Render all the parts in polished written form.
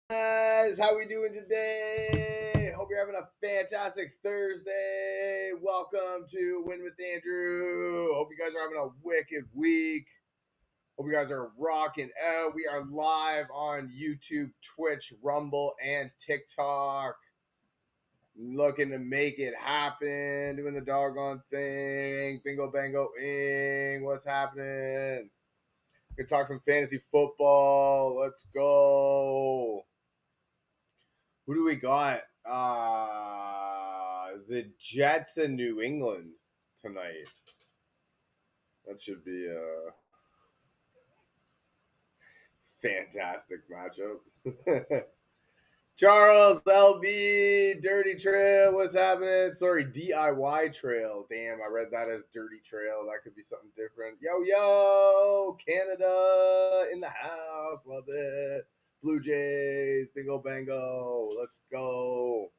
Guys, how we doing today? Hope you're having a fantastic Thursday. Welcome to Win with Andrew. Hope you guys are having a wicked week. Hope you guys are rocking out. We are live on YouTube, Twitch, Rumble, and TikTok. Looking to make it happen, doing the doggone thing. Bingo, bango, ing. What's happening? We can talk some fantasy football. Let's go. Who do we got? The Jets in New England tonight. That should be a fantastic matchup. Charles, LB, Dirty Trail, what's happening? Sorry, DIY Trail. Damn, I read that as Dirty Trail. That could be something different. Yo, Canada in the house. Love it. Blue Jays, bingo bango. Let's go.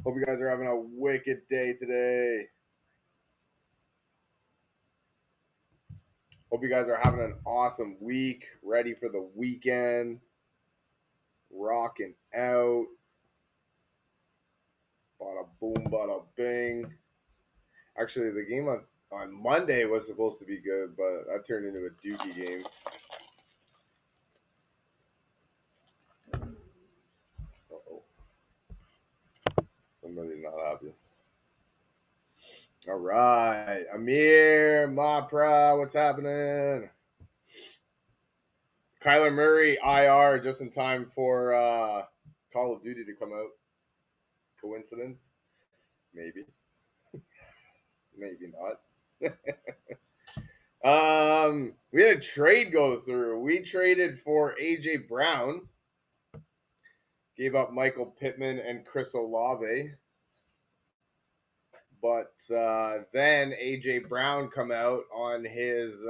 Hope you guys are having a wicked day today. Hope you guys are having an awesome week. Ready for the weekend. Rocking out. Bada boom, bada bing. Actually, the game on Monday was supposed to be good, but that turned into a dookie game. Uh-oh. Somebody's not happy. All right. Amir, Mapra, what's happening? Kyler Murray, IR, just in time for Call of Duty to come out. Coincidence? Maybe. Maybe not. We had a trade go through. We traded for AJ Brown, gave up Michael Pittman and Chris Olave, but then AJ Brown come out on his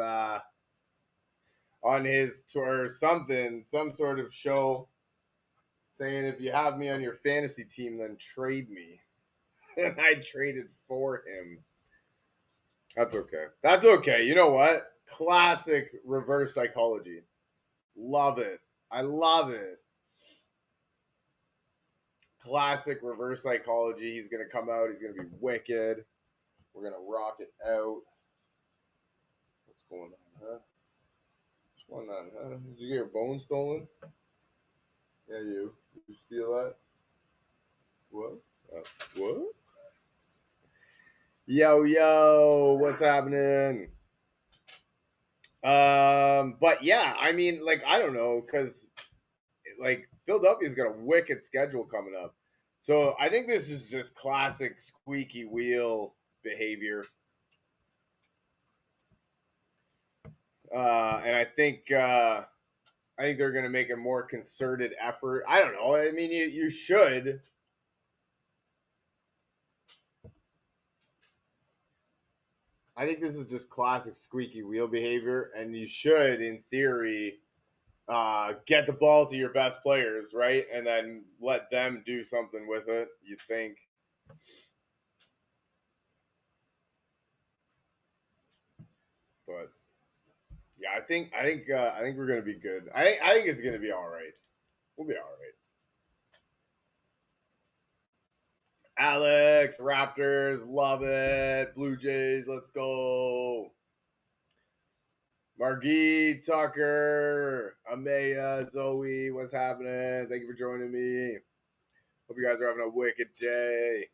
tour something, some sort of show, saying if you have me on your fantasy team, then trade me, and I traded for him. That's okay. That's okay. You know what? Classic reverse psychology. Love it. I love it. Classic reverse psychology. He's going to come out. He's going to be wicked. We're going to rock it out. What's going on, huh? What's going on, huh? Did you get your bone stolen? Yeah, you. Did you steal that? What? What? Yo, what's happening? But yeah, I mean, like, I don't know, because like Philadelphia's got a wicked schedule coming up. So I think this is just classic squeaky wheel behavior. And I think they're going to make a more concerted effort. I don't know. I mean, you should. I think this is just classic squeaky wheel behavior, and you should, in theory, get the ball to your best players, right? And then let them do something with it, you think. But yeah, I think we're gonna be good. I think it's gonna be all right. We'll be all right. Alex, Raptors, love it. Blue Jays, let's go. Margee, Tucker, Amaya, Zoe, what's happening? Thank you for joining me. Hope you guys are having a wicked day.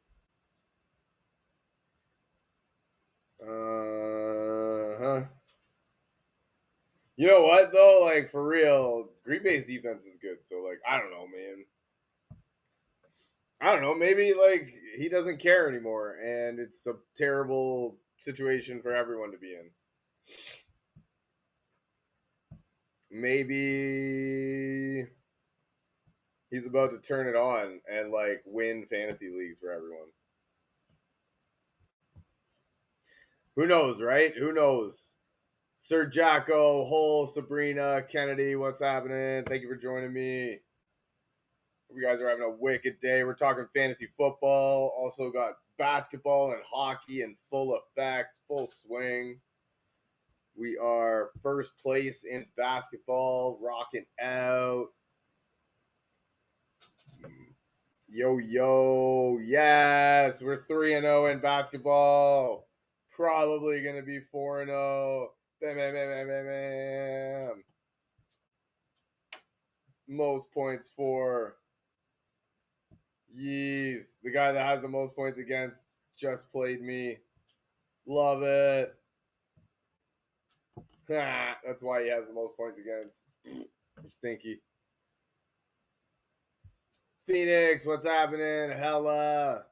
You know what though? Like for real, Green Bay's defense is good. So like, I don't know, man. I don't know. Maybe like he doesn't care anymore, and it's a terrible situation for everyone to be in. Maybe he's about to turn it on and like win fantasy leagues for everyone. Who knows, right? Who knows? Sir Jacko, Hole, Sabrina, Kennedy, what's happening? Thank you for joining me. Hope you guys are having a wicked day. We're talking fantasy football. Also got basketball and hockey in full effect, full swing. We are first place in basketball, rocking out. Yo, yes, we're 3-0 in basketball. Probably gonna be 4-0. Bam, bam, bam, bam, bam, bam. Most points for Yeez. The guy that has the most points against just played me. Love it. That's why he has the most points against. Stinky. Phoenix, what's happening? Hella.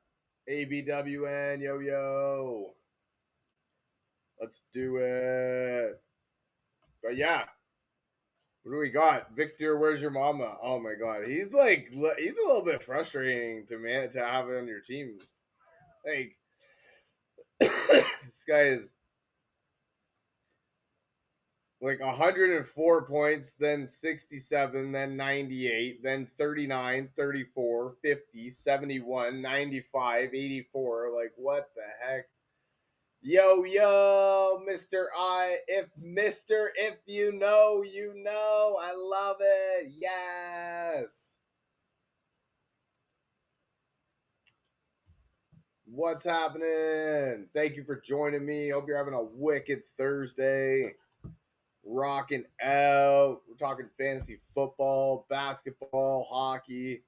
ABWN, yo. Let's do it. But yeah. What do we got? Victor, where's your mama? Oh my god. He's a little bit frustrating to have on your team. Like this guy is like 104 points, then 67, then 98, then 39, 34, 50, 71, 95, 84. Like, what the heck? Yo, Mr. If you know, you know. I love it. Yes. What's happening? Thank you for joining me. Hope you're having a wicked Thursday. Rocking out. We're talking fantasy football, basketball, hockey,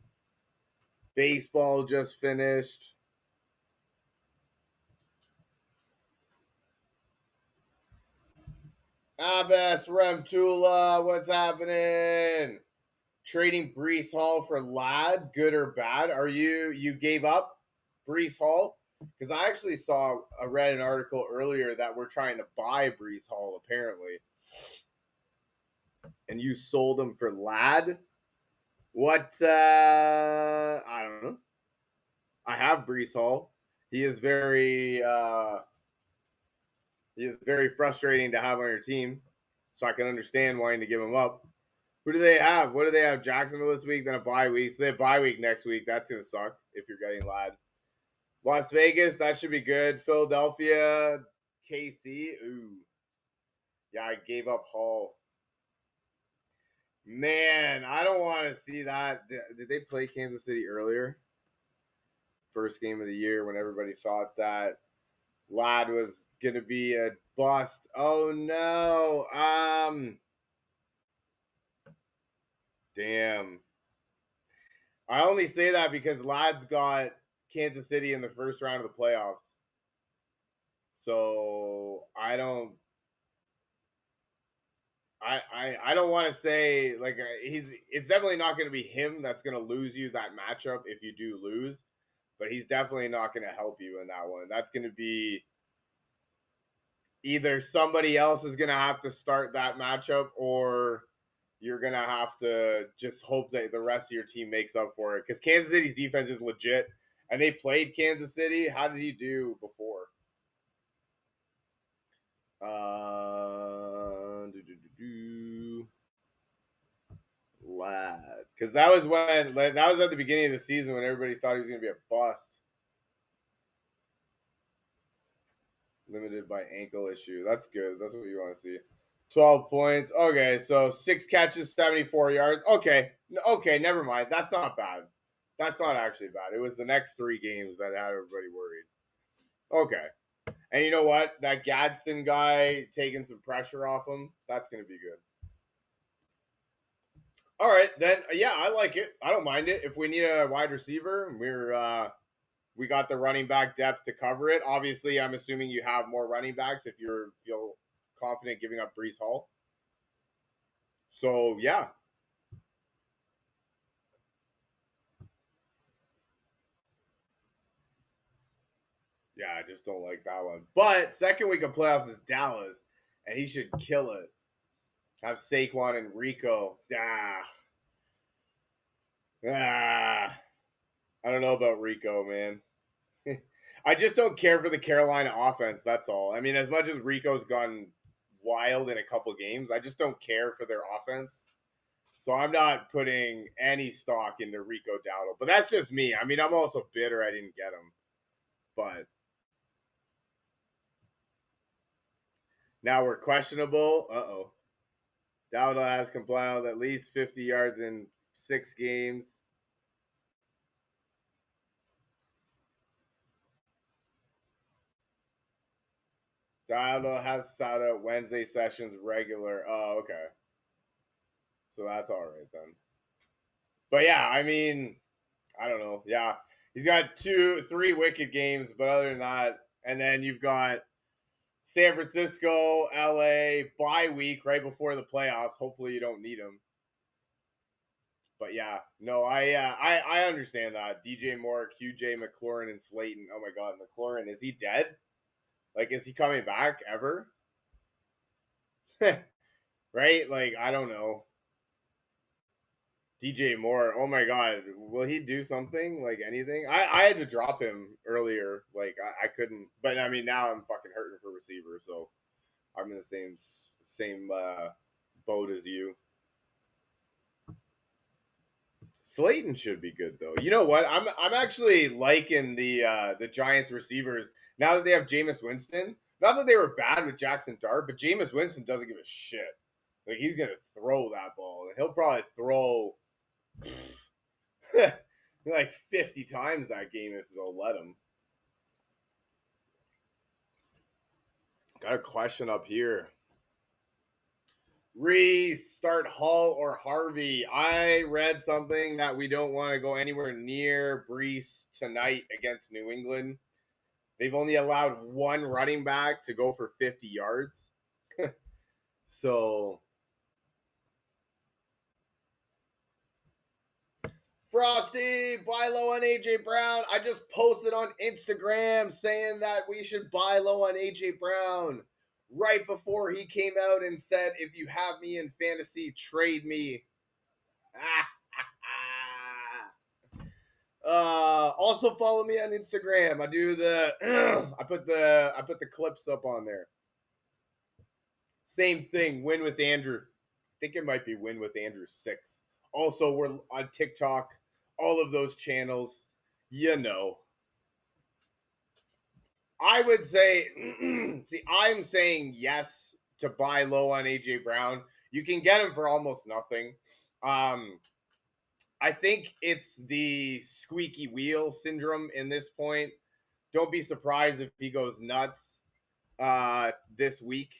baseball just finished. Abbas Remtula, what's happening? Trading Brees Hall for Ladd, good or bad? You gave up Brees Hall? Because I actually read an article earlier that we're trying to buy Brees Hall apparently. And you sold him for Ladd? What? I don't know. I have Brees Hall. He is very frustrating to have on your team. So I can understand wanting to give him up. Who do they have? What do they have? Jacksonville this week, then a bye week. So they have bye week next week. That's gonna suck if you're getting Ladd. Las Vegas, that should be good. Philadelphia, KC. Ooh. Yeah, I gave up Hall. Man, I don't want to see that. Did they play Kansas City earlier? First game of the year when everybody thought that Ladd was going to be a bust. Oh, no. Damn. I only say that because Ladd's got Kansas City in the first round of the playoffs. So I don't want to say like it's definitely not going to be him that's going to lose you that matchup if you do lose, but he's definitely not going to help you in that one. That's going to be either somebody else is going to have to start that matchup or you're going to have to just hope that the rest of your team makes up for it because Kansas City's defense is legit and they played Kansas City. How did he do before? Ladd, because that was at the beginning of the season when everybody thought he was going to be a bust. Limited by ankle issue. That's good. That's what you want to see. 12 points. Okay, so 6 catches, 74 yards. Okay, never mind. That's not bad. That's not actually bad. It was the next 3 games that had everybody worried. Okay. And you know what? That Gadsden guy taking some pressure off him, that's going to be good. All right, then, yeah, I like it. I don't mind it. If we need a wide receiver, we got the running back depth to cover it. Obviously, I'm assuming you have more running backs if you feel confident giving up Brees Hall. So, yeah. Yeah, I just don't like that one. But second week of playoffs is Dallas, and he should kill it. Have Saquon and Rico. I don't know about Rico, man. I just don't care for the Carolina offense. That's all. I mean, as much as Rico's gone wild in a couple games, I just don't care for their offense. So I'm not putting any stock into Rico Dowdle. But that's just me. I mean, I'm also bitter I didn't get him. But now we're questionable. Uh-oh. Dowdle has compiled at least 50 yards in 6 games. Diallo has Sada Wednesday sessions regular. Oh, okay. So that's all right then. But yeah, I mean, I don't know. Yeah, he's got 3 wicked games, but other than that, and then you've got San Francisco, LA bye week right before the playoffs. Hopefully, you don't need him. But yeah, no, I understand that. DJ Moore, QJ McLaurin, and Slayton. Oh my God, McLaurin, is he dead? Like, is he coming back ever? Right? Like, I don't know. DJ Moore, oh my God, will he do something? Like anything? I had to drop him earlier. Like, I couldn't. But I mean, now I'm fucking hurting for receiver, so I'm in the same boat as you. Slayton should be good though. You know what? I'm actually liking the Giants receivers now that they have Jameis Winston. Not that they were bad with Jackson Dart, but Jameis Winston doesn't give a shit. Like, he's gonna throw that ball, and he'll probably throw like 50 times that game if they'll let him. Got a question up here. Restart Hall or Harvey. I read something that we don't want to go anywhere near Brees tonight against New England. They've only allowed 1 running back to go for 50 yards. So Frosty, buy low on AJ Brown. I just posted on Instagram saying that we should buy low on AJ Brown right before he came out and said, if you have me in fantasy, trade me. Also follow me on Instagram. I do the I put the clips up on there. Same thing, win with Andrew. I think it might be win with Andrew 6. Also, we're on TikTok, all of those channels, you know. I would say, see, I'm saying yes to buy low on AJ Brown. You can get him for almost nothing. I think it's the squeaky wheel syndrome in this point. Don't be surprised if he goes nuts this week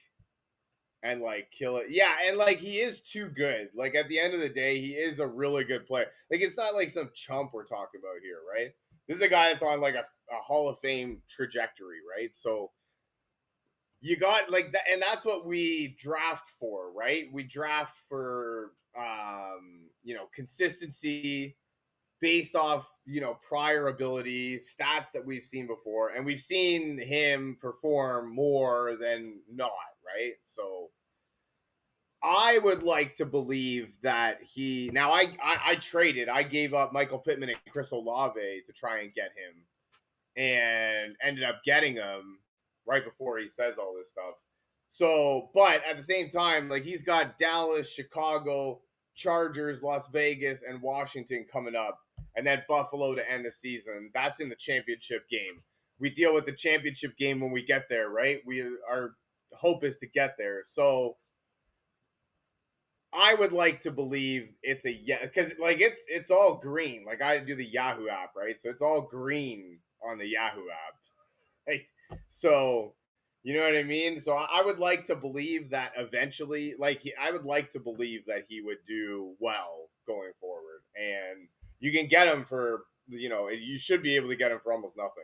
and like kill it. Yeah, and like he is too good. Like at the end of the day, he is a really good player. Like it's not like some chump we're talking about here, right? This is a guy that's on like a Hall of Fame trajectory, right? So you got like that, and that's what we draft for, right? We draft for consistency based off prior ability, stats that we've seen before, and we've seen him perform more than not, right? So I would like to believe that he now I traded. I gave up Michael Pittman and Chris Olave to try and get him, and ended up getting him right before he says all this stuff. So, but at the same time, like he's got Dallas, Chicago, Chargers, Las Vegas, and Washington coming up, and then Buffalo to end the season. That's in the championship game. We deal with the championship game when we get there, right? Our hope is to get there. So I would like to believe it's because like it's all green. Like I do the Yahoo app, right? So it's all green on the Yahoo app. Like so, you know what I mean? So I would like to believe that eventually, I would like to believe that he would do well going forward, and you can get him for you should be able to get him for almost nothing.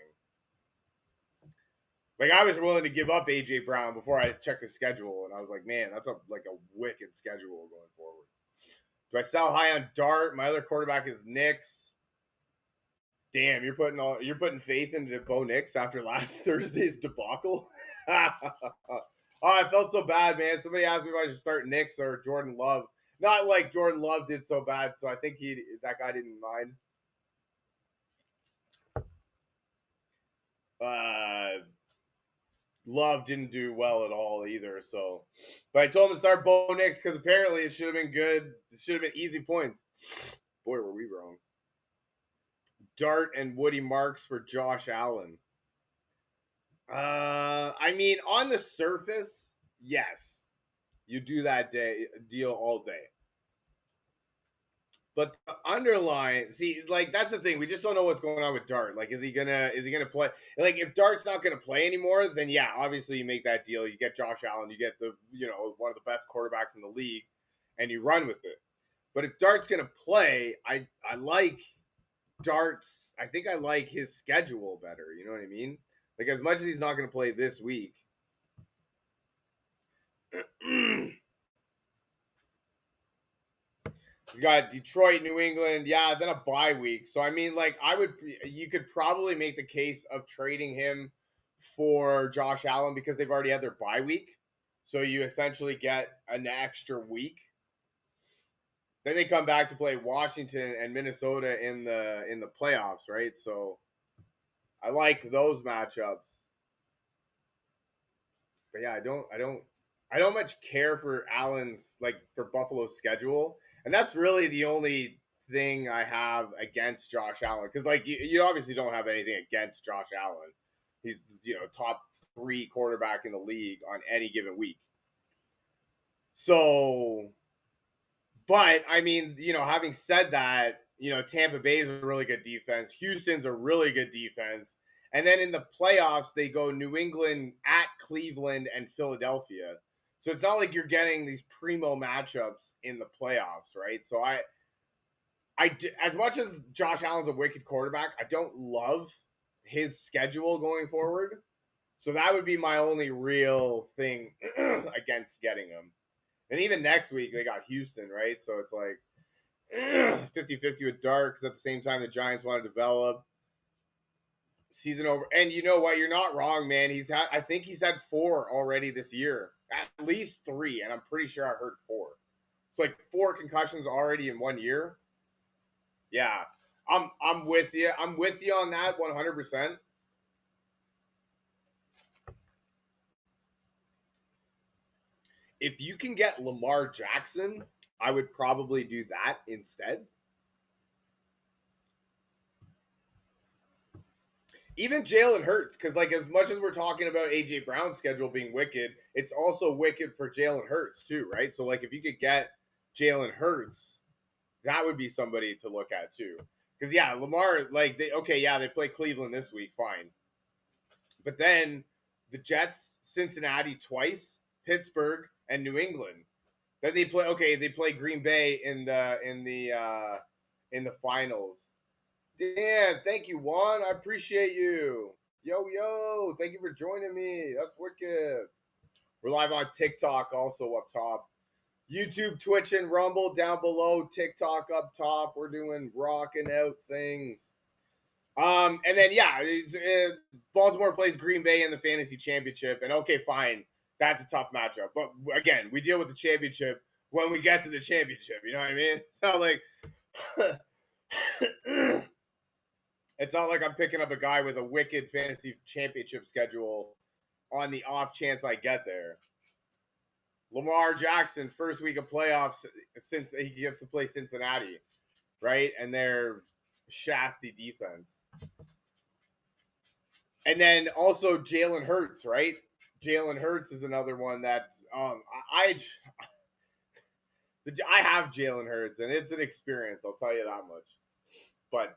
Like I was willing to give up AJ Brown before I checked the schedule, and I was like, man, that's a wicked schedule going forward. Do I sell high on Dart? My other quarterback is Nix. Damn, you're putting faith into Bo Nix after last Thursday's debacle. Oh, I felt so bad, man. Somebody asked me if I should start Nix or Jordan Love. Not like Jordan Love did so bad, so I think that guy didn't mind. Love didn't do well at all either. So, but I told him to start Bo Nix because apparently it should have been good. It should have been easy points. Boy, were we wrong. Dart and Woody Marks for Josh Allen. I mean, on the surface, yes, you do that deal all day. But the underline, see, like that's the thing. We just don't know what's going on with Dart. Like, is he gonna play? Like, if Dart's not gonna play anymore, then yeah, obviously you make that deal. You get Josh Allen, you get the one of the best quarterbacks in the league, and you run with it. But if Dart's gonna play, I like Dart's. I think I like his schedule better. You know what I mean? Like, as much as he's not gonna play this week. You got Detroit, New England, yeah, then a bye week. So I mean, like, you could probably make the case of trading him for Josh Allen because they've already had their bye week. So you essentially get an extra week. Then they come back to play Washington and Minnesota in the playoffs, right? So I like those matchups. But yeah, I don't much care for Allen's, like, for Buffalo's schedule. And that's really the only thing I have against Josh Allen. Because, like, you obviously don't have anything against Josh Allen. He's, top 3 quarterback in the league on any given week. So, but I mean, having said that, Tampa Bay is a really good defense. Houston's a really good defense. And then in the playoffs, they go New England, at Cleveland, and Philadelphia. So it's not like you're getting these primo matchups in the playoffs, right? So as much as Josh Allen's a wicked quarterback, I don't love his schedule going forward. So that would be my only real thing against getting him. And even next week, they got Houston, right? So it's like 50-50 with Dart, because at the same time, the Giants want to develop. Season over. And you know what? You're not wrong, man. I think he's had 4 already this year. At least 3, and I'm pretty sure I heard 4. It's like 4 concussions already in 1 year. Yeah. I'm with you. I'm with you on that 100%. If you can get Lamar Jackson, I would probably do that instead. Even Jalen Hurts, because, like, as much as we're talking about AJ Brown's schedule being wicked, it's also wicked for Jalen Hurts too, right? So, like, if you could get Jalen Hurts, that would be somebody to look at too. Because yeah, Lamar, like, they play Cleveland this week, fine, but then the Jets, Cincinnati twice, Pittsburgh, and New England. Then they play Green Bay in the finals. Damn, thank you, Juan. I appreciate you. Yo, thank you for joining me. That's wicked. We're live on TikTok also up top. YouTube, Twitch, and Rumble down below. TikTok up top. We're doing rocking out things. And then, yeah, Baltimore plays Green Bay in the fantasy championship. And okay, fine. That's a tough matchup. But again, we deal with the championship when we get to the championship. You know what I mean? So, like, it's not like I'm picking up a guy with a wicked fantasy championship schedule on the off chance I get there. Lamar Jackson, first week of playoffs since he gets to play Cincinnati, right? And their shasty defense. And then also Jalen Hurts, right? Jalen Hurts is another one that I have Jalen Hurts, and it's an experience, I'll tell you that much. But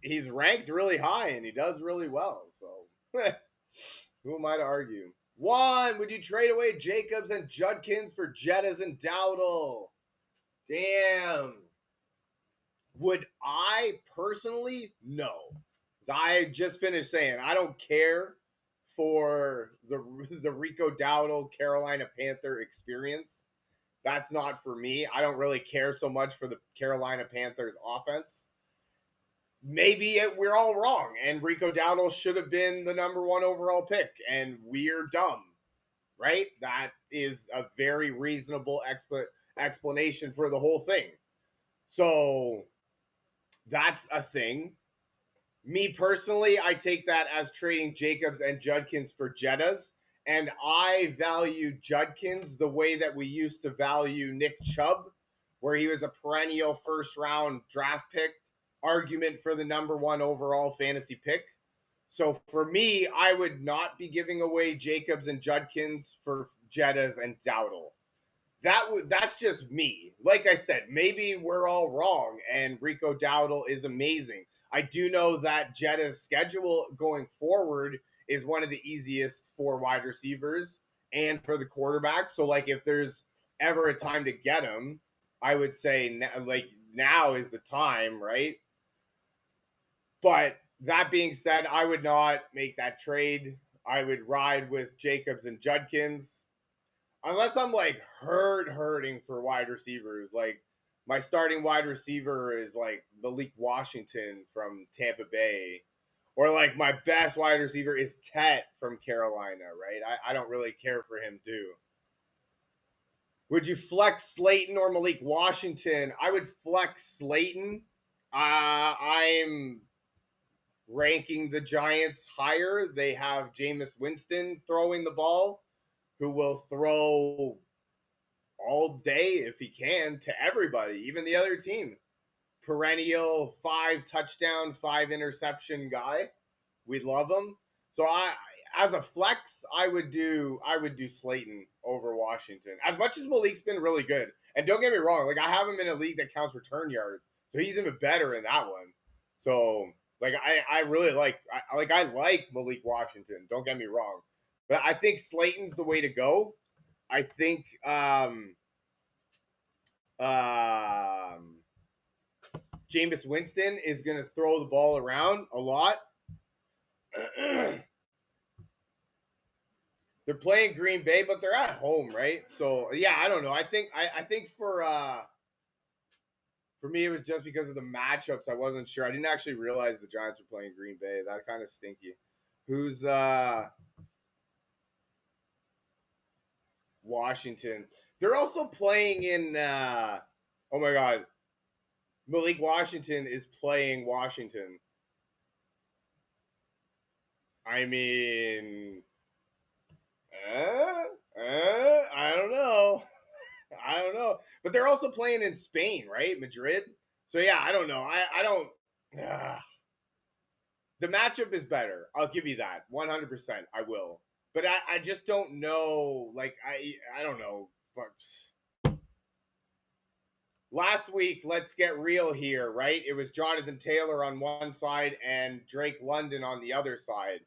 he's ranked really high, and he does really well. So who am I to argue? One, would you trade away Jacobs and Judkins for Jettas and Dowdle? Damn. Would I personally? No. I just finished saying I don't care for the Rico Dowdle Carolina Panther experience. That's not for me. I don't really care so much for the Carolina Panthers offense. Maybe we're all wrong, and Rico Dowdle should have been the number 1 overall pick, and we're dumb, right? That is a very reasonable explanation for the whole thing. So that's a thing. Me personally, I take that as trading Jacobs and Judkins for Jettas, and I value Judkins the way that we used to value Nick Chubb, where he was a perennial first-round draft pick, argument for the number 1 overall fantasy pick. So for me, I would not be giving away Jacobs and Judkins for Jettas and Dowdle. that's just me. Like I said, maybe we're all wrong, and Rico Dowdle is amazing. I do know that Jetta's schedule going forward is one of the easiest for wide receivers and for the quarterback. So, like, if there's ever a time to get him, I would say like now is the time, right? But that being said, I would not make that trade. I would ride with Jacobs and Judkins unless I'm like hurting for wide receivers. Like my starting wide receiver is like Malik Washington from Tampa Bay, or like my best wide receiver is Tet from Carolina, right? I don't really care for him too. Would you flex Slayton or Malik Washington? I would flex Slayton. I'm ranking the Giants higher. They have Jameis Winston throwing the ball, who will throw all day if he can to everybody, even the other team. Perennial 5 touchdown, 5 interception guy. We love him. So as a flex, I would do Slayton over Washington. As much as Malik's been really good, and don't get me wrong, like I have him in a league that counts return yards, so he's even better in that one. So like I really like Malik Washington. Don't get me wrong, but I think Slayton's the way to go. I think Jameis Winston is going to throw the ball around a lot. They're playing Green Bay, but they're at home, right? So yeah, I don't know. I think for me it was just because of the matchups. I wasn't sure. I didn't actually realize the Giants were playing Green Bay. That kind of stinky. Who's Washington? They're also playing in oh my god. Malik Washington is playing Washington. I mean, I don't know. I don't know. But they're also playing in Spain, right? Madrid. So yeah, I don't know. I don't. The matchup is better. I'll give you that. 100%. I will. But I just don't know. Like I don't know. Last week, let's get real here, right? It was Jonathan Taylor on one side and Drake London on the other side.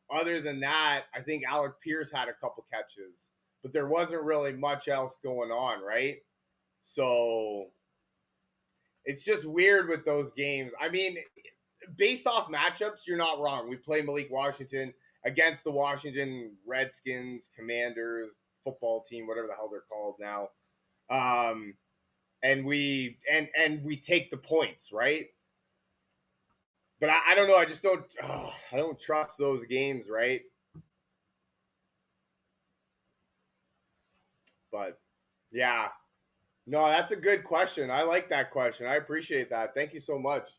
Other than that, I think Alec Pierce had a couple catches, but there wasn't really much else going on, right? So it's just weird with those games. I mean, based off matchups, you're not wrong. We play Malik Washington against the Washington Redskins, Commanders, football team, whatever the hell they're called now. And we take the points, right? But I don't know. I just don't. I don't trust those games, right? But yeah, no, that's a good question. I like that question. I appreciate that. Thank you so much.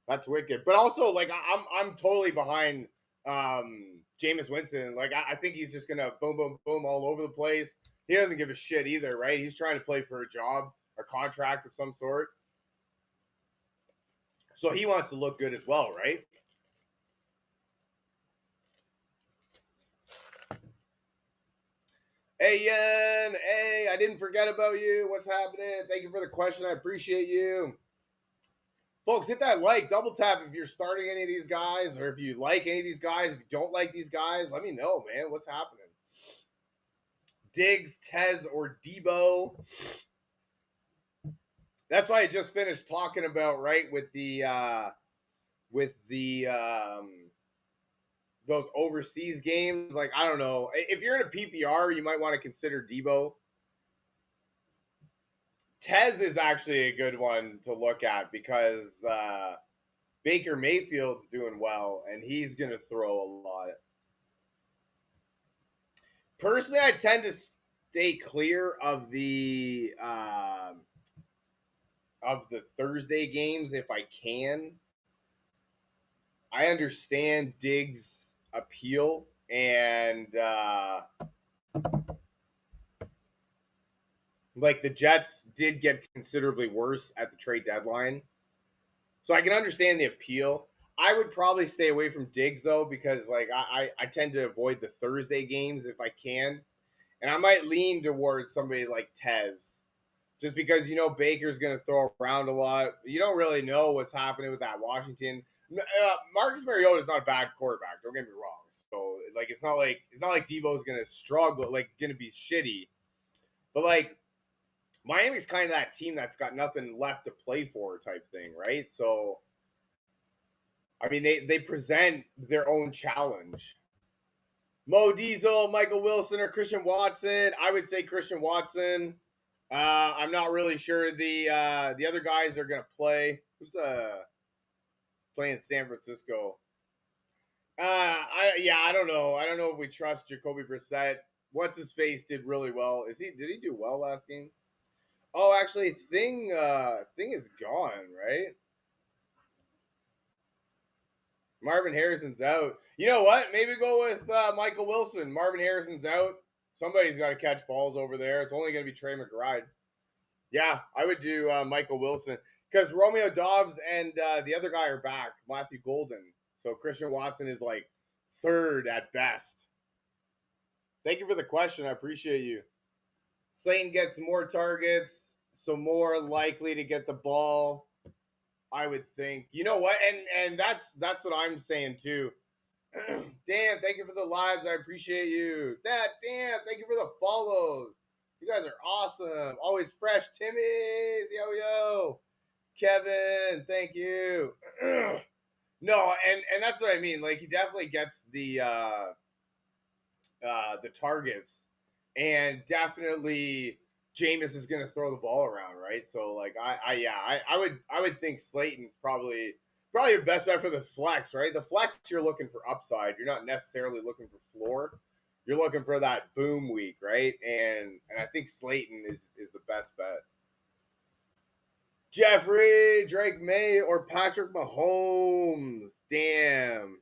That's wicked. But also, like, I'm totally behind Jameis Winston. Like, I think he's just gonna boom, boom, boom all over the place. He doesn't give a shit either, right? He's trying to play for a job, a contract of some sort. So he wants to look good as well, right? Hey, Yen. Hey, I didn't forget about you. What's happening? Thank you for the question. I appreciate you. Folks, hit that like, double tap if you're starting any of these guys, or if you like any of these guys. If you don't like these guys, let me know, man. What's happening? Diggs, Tez, or Debo. That's why I just finished talking about, right, with the those overseas games. Like, I don't know. If you're in a PPR, you might want to consider Debo. Tez is actually a good one to look at because Baker Mayfield's doing well, and he's going to throw a lot. Personally, I tend to stay clear of the Thursday games if I can. I understand Diggs' appeal, and like the Jets did get considerably worse at the trade deadline. So I can understand the appeal. I would probably stay away from Diggs though, because like I tend to avoid the Thursday games if I can. And I might lean towards somebody like Tez, just because Baker's going to throw around a lot. You don't really know what's happening with that Washington. Marcus Mariota is not a bad quarterback. Don't get me wrong. So like it's not like Debo's going to struggle, like going to be shitty. But like Miami's kind of that team that's got nothing left to play for type thing, right? So I mean they present their own challenge. Mo Diesel, Michael Wilson, or Christian Watson. I would say Christian Watson. I'm not really sure the other guys are gonna play. Who's playing San Francisco? I don't know. I don't know if we trust Jacoby Brissett. What's his face did really well. Did he do well last game? Oh, actually, Thing is gone, right? Marvin Harrison's out. You know what? Maybe go with Michael Wilson. Marvin Harrison's out. Somebody's got to catch balls over there. It's only going to be Trey McBride. Yeah, I would do Michael Wilson because Romeo Dobbs and the other guy are back, Matthew Golden. So Christian Watson is like third at best. Thank you for the question. I appreciate you. Slayton gets more targets, so more likely to get the ball, I would think. You know what? And that's what I'm saying too. Damn, thank you for the lives. I appreciate you. Damn, thank you for the follows. You guys are awesome. Always fresh. Timmy's. Yo. Kevin, thank you. No, and that's what I mean. Like he definitely gets the targets, and definitely Jameis is going to throw the ball around, right? So like I would think Slayton's probably your best bet for the flex, right? The flex you're looking for upside. You're not necessarily looking for floor. You're looking for that boom week, right? And I think Slayton is the best bet. Jeffrey, Drake May, or Patrick Mahomes? Damn.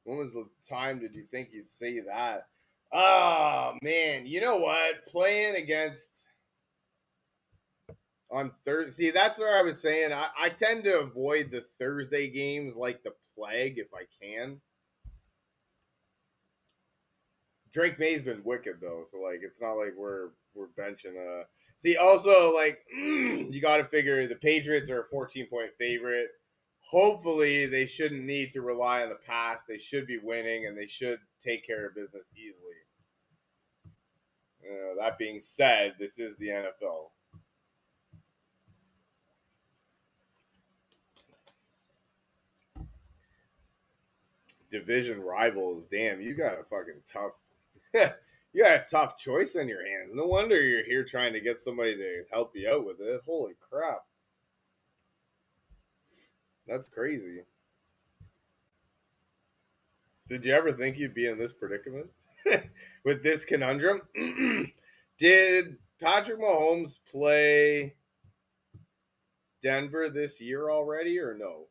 When was the time did you think you'd say that? Oh, man. You know what? Playing against on Thursday. See, that's where I was saying. I tend to avoid the Thursday games like the plague if I can. Drake May's been wicked, though. So, like, it's not like we're benching See, also, like, you got to figure the Patriots are a 14-point favorite. Hopefully, they shouldn't need to rely on the pass. They should be winning, and they should take care of business easily. That being said, this is the NFL. Division rivals. Damn, you got a fucking tough... you got a tough choice on your hands. No wonder you're here trying to get somebody to help you out with it. Holy crap. That's crazy. Did you ever think you'd be in this predicament? With this conundrum? Did Patrick Mahomes play Denver this year already or no?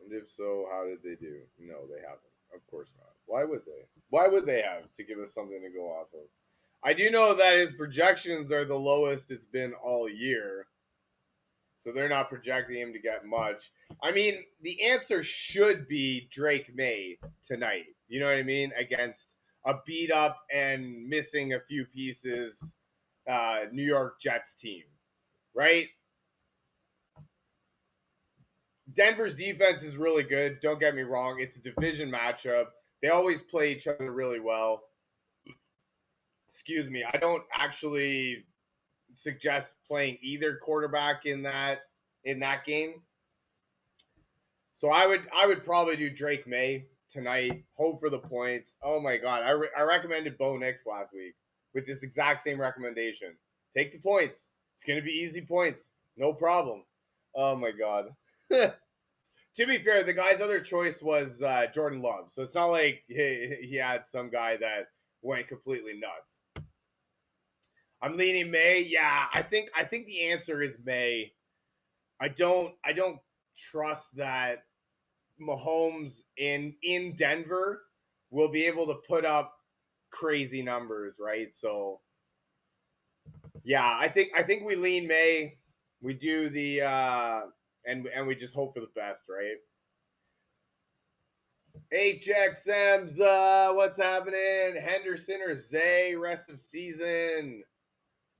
And if so, how did they do? No, they haven't. Of course not. Why would they? Why would they have to give us something to go off of? I do know that his projections are the lowest it's been all year. So they're not projecting him to get much. I mean, the answer should be Drake May tonight. You know what I mean? Against a beat up and missing a few pieces New York Jets team, right? Denver's defense is really good. Don't get me wrong. It's a division matchup. They always play each other really well. Excuse me. I don't actually suggest playing either quarterback in that game. So I would probably do Drake May tonight. Hope for the points. Oh my god, I recommended Bo Nix last week with this exact same recommendation. Take the points. It's gonna be easy points, no problem. Oh my god. To be fair, the guy's other choice was Jordan Love, so it's not like he had some guy that went completely nuts. I'm leaning May. Yeah, I think the answer is May. I don't trust that Mahomes in Denver will be able to put up crazy numbers, right? So yeah, I think we lean May. We do the and we just hope for the best, right? HXM's, what's happening? Henderson or Zay, rest of season?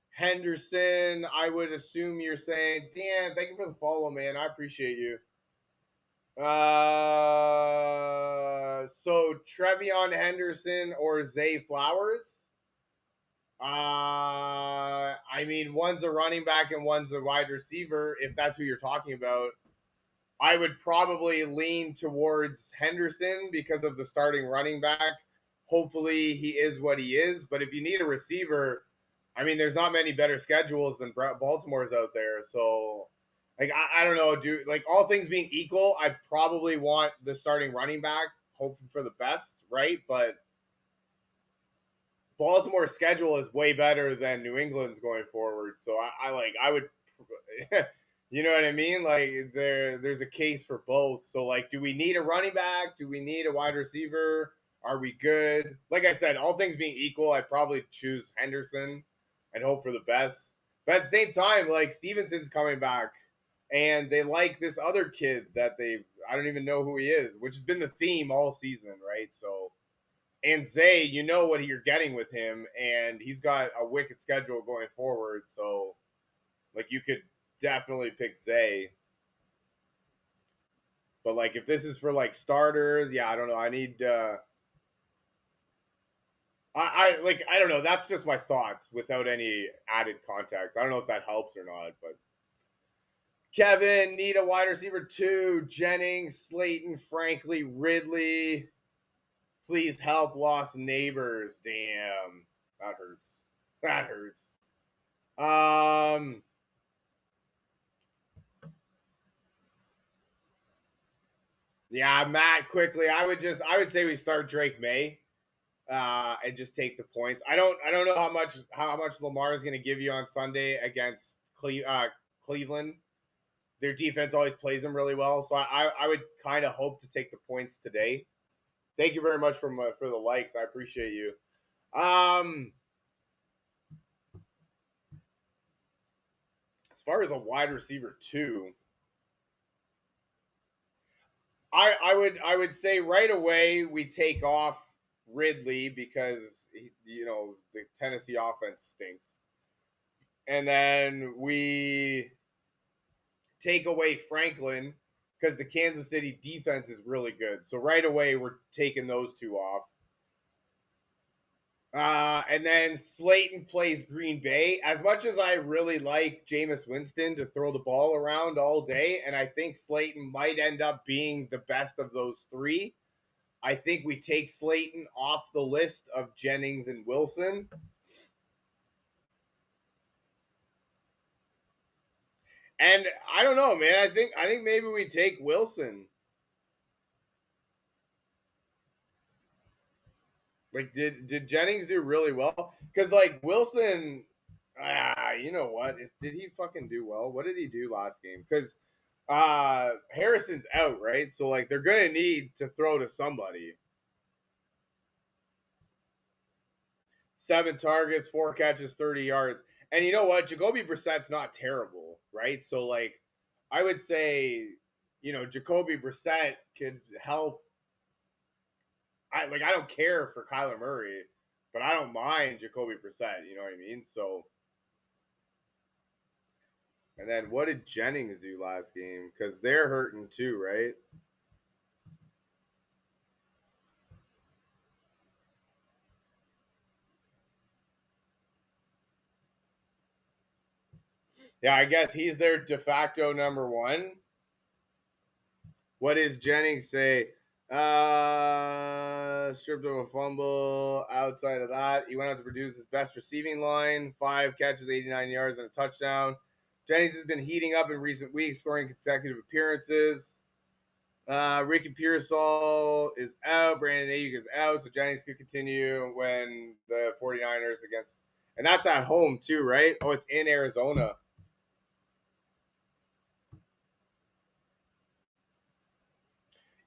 Henderson, I would assume you're saying. Dan, thank you for the follow, man. I appreciate you. So Trevion Henderson or Zay Flowers? I mean, one's a running back and one's a wide receiver, if that's who you're talking about. I would probably lean towards Henderson because of the starting running back. Hopefully, he is what he is. But if you need a receiver, I mean, there's not many better schedules than Baltimore's out there. So, like, I don't know, dude. Like, all things being equal, I probably want the starting running back, hoping for the best, right? But Baltimore's schedule is way better than New England's going forward. So I would, you know what I mean? Like there's a case for both. So like, do we need a running back? Do we need a wide receiver? Are we good? Like I said, all things being equal, I'd probably choose Henderson and hope for the best. But at the same time, like Stevenson's coming back, and they like this other kid that I don't even know who he is, which has been the theme all season, right? So. And Zay, you know what you're getting with him, and he's got a wicked schedule going forward. So, like, you could definitely pick Zay. But like, if this is for like starters, yeah, I don't know. I need. I don't know. That's just my thoughts without any added context. I don't know if that helps or not, but. Kevin, need a wide receiver too. Jennings, Slayton, Frankly, Ridley. Please help lost neighbors. Damn. That hurts. That hurts. Yeah, Matt, quickly. I would say we start Drake May. And just take the points. I don't know how much Lamar is going to give you on Sunday against Cleveland. Their defense always plays them really well, so I would kind of hope to take the points today. Thank you very much for the likes. I appreciate you. As far as a wide receiver too, I would say right away we take off Ridley because the Tennessee offense stinks, and then we take away Franklin because the Kansas City defense is really good. So right away, we're taking those two off. And then Slayton plays Green Bay. As much as I really like Jameis Winston to throw the ball around all day, and I think Slayton might end up being the best of those three, I think we take Slayton off the list of Jennings and Wilson. And I don't know, man. I think maybe we take Wilson. Like, did Jennings do really well? Because like Wilson, you know what? Did he fucking do well? What did he do last game? Because Harrison's out, right? So like they're gonna need to throw to somebody. 7 targets, 4 catches, 30 yards. And you know what? Jacoby Brissett's not terrible, right? So like I would say, Jacoby Brissett could help. I don't care for Kyler Murray, but I don't mind Jacoby Brissett. You know what I mean? So, and then what did Jennings do last game? Because they're hurting too, right? Yeah, I guess he's their de facto number one. What does Jennings say? Stripped of a fumble. Outside of that, he went out to produce his best receiving line. 5 catches, 89 yards, and a touchdown. Jennings has been heating up in recent weeks, scoring consecutive appearances. Ricky Pearsall is out. Brandon Ayuk is out, so Jennings could continue when the 49ers against, and that's at home too, right? Oh, it's in Arizona.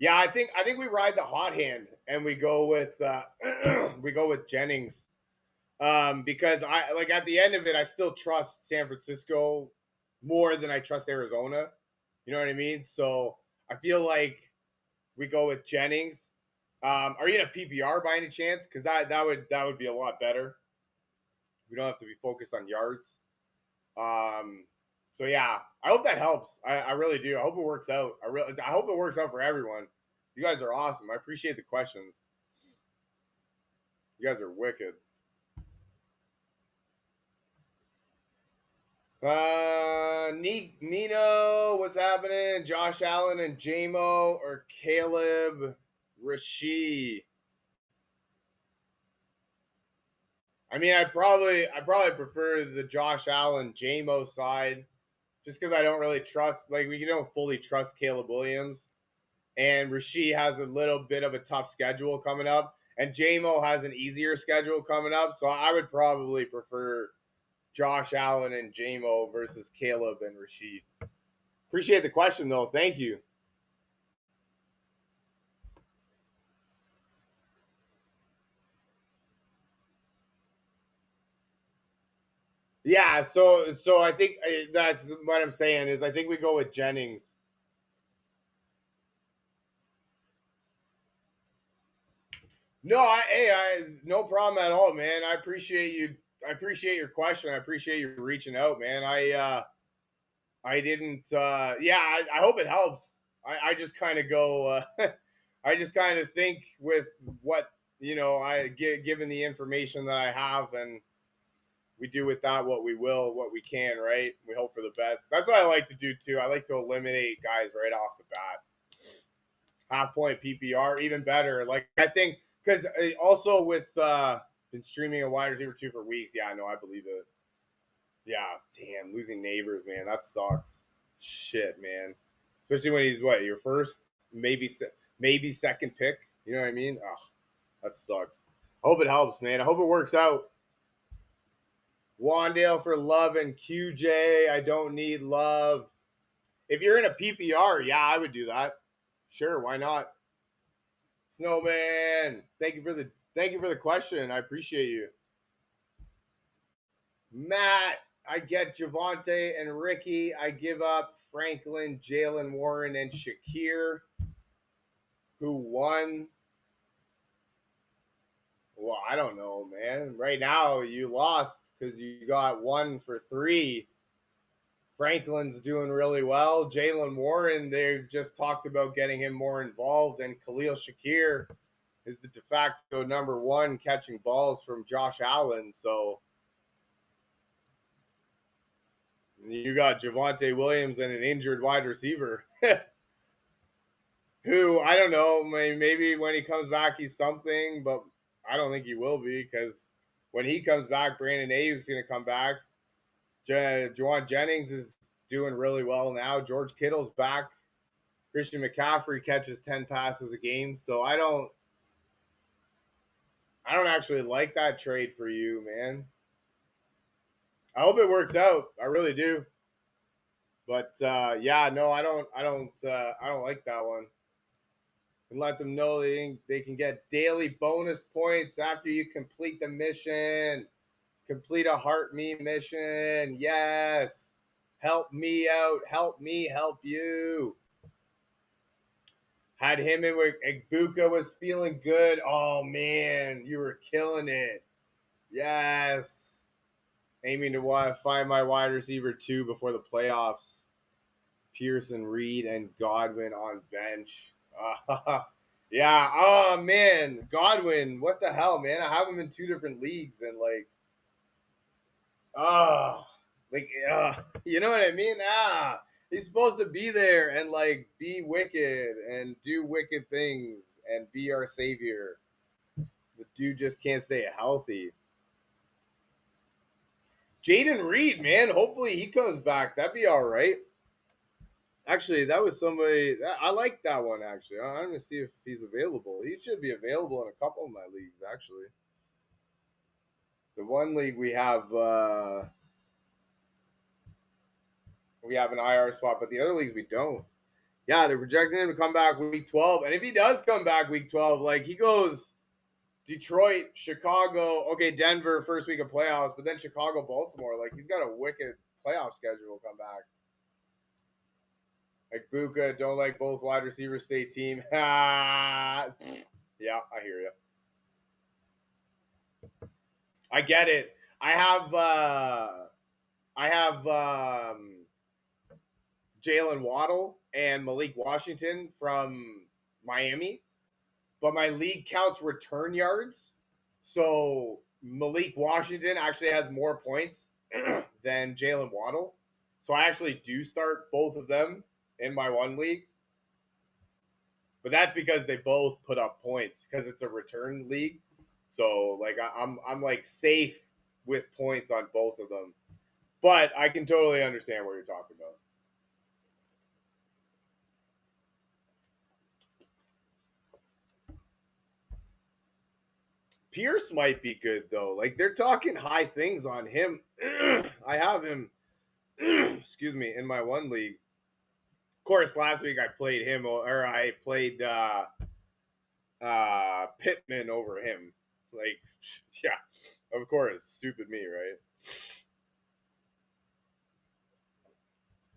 Yeah, I think we ride the hot hand and we go with Jennings, because I like at the end of it, I still trust San Francisco more than I trust Arizona. You know what I mean? So I feel like we go with Jennings. Are you in a PPR by any chance? Because that would be a lot better. We don't have to be focused on yards. So yeah, I hope that helps. I really do. I hope it works out. I hope it works out for everyone. You guys are awesome. I appreciate the questions. You guys are wicked. Nino, what's happening? Josh Allen and JMO or Caleb Rashid? I mean, I probably prefer the Josh Allen JMO side, just because I don't really trust. Like, we don't fully trust Caleb Williams, and Rashid has a little bit of a tough schedule coming up, and JMO has an easier schedule coming up. So I would probably prefer Josh Allen and JMO versus Caleb and Rashid. Appreciate the question, though. Thank you. Yeah, so I think that's what I'm saying is I think we go with Jennings. No, no problem at all, man. I appreciate you. I appreciate your question. I appreciate you reaching out, man. I didn't. Yeah, I hope it helps. I just kind of go. I just kind of think with what I get given the information that I have, and we do with that what we will, what we can, right? We hope for the best. That's what I like to do too. I like to eliminate guys right off the bat. Half point PPR, even better. Like, I think because also with been streaming a wide receiver 2 for weeks. Yeah, no, I believe it. Yeah, damn, losing Neighbors, man, that sucks. Shit, man. Especially when he's what, your first, maybe second pick. You know what I mean? Ugh, that sucks. Hope it helps, man. I hope it works out. Wandale for Love and QJ. I don't need Love. If you're in a PPR, yeah, I would do that. Sure, why not? Snowman, thank you for the question. I appreciate you. Matt, I get Javonte and Ricky. I give up Franklin, Jalen Warren, and Shakir. Who won? Well, I don't know, man. Right now, you lost because you got 1 for 3. Franklin's doing really well. Jalen Warren, they've just talked about getting him more involved, and Khalil Shakir is the de facto number 1 catching balls from Josh Allen. So you got Javonte Williams and an injured wide receiver. Who, I don't know, maybe when he comes back he's something, but I don't think he will be, because when he comes back, Brandon Ayuk's going to come back. Juwan Jennings is doing really well now. George Kittle's back. Christian McCaffrey catches 10 passes a game. So I don't actually like that trade for you, man. I hope it works out. I really do. But yeah, no, I don't like that one. And let them know they can get daily bonus points after you complete the mission. Complete a Heart Me mission. Yes. Help me out. Help me help you. Had him in with Igbuka was feeling good. Oh, man. You were killing it. Yes. Aiming to find my wide receiver 2 before the playoffs. Pearson, Reed, and Godwin on bench. Yeah. Oh, man. Godwin. What the hell, man? I have him in 2 different leagues, and you know what I mean? He's supposed to be there and be wicked and do wicked things and be our savior. The dude just can't stay healthy. Jaden Reed, man, hopefully he comes back. That'd be all right. Actually, that was somebody I like that one. Actually, I'm gonna see if he's available. He should be available in a couple of my leagues. Actually, the one league we have an IR spot, but the other leagues we don't. Yeah, they're projecting him to come back week 12. And if he does come back week 12, he goes Detroit, Chicago, okay, Denver, first week of playoffs, but then Chicago, Baltimore. He's got a wicked playoff schedule come back. Buka, don't like both wide receivers stay team. Yeah, I hear you. I get it. I have Jalen Waddle and Malik Washington from Miami, but my league counts return yards. So Malik Washington actually has more points than Jalen Waddle. So I actually do start both of them in my one league. But that's because they both put up points because it's a return league. So like I'm like safe with points on both of them. But I can totally understand what you're talking about. Pierce might be good though. Like they're talking high things on him. I have him excuse me, in my one league. Of course, last week I played him or I played Pittman over him. Like yeah, of course, stupid me, right?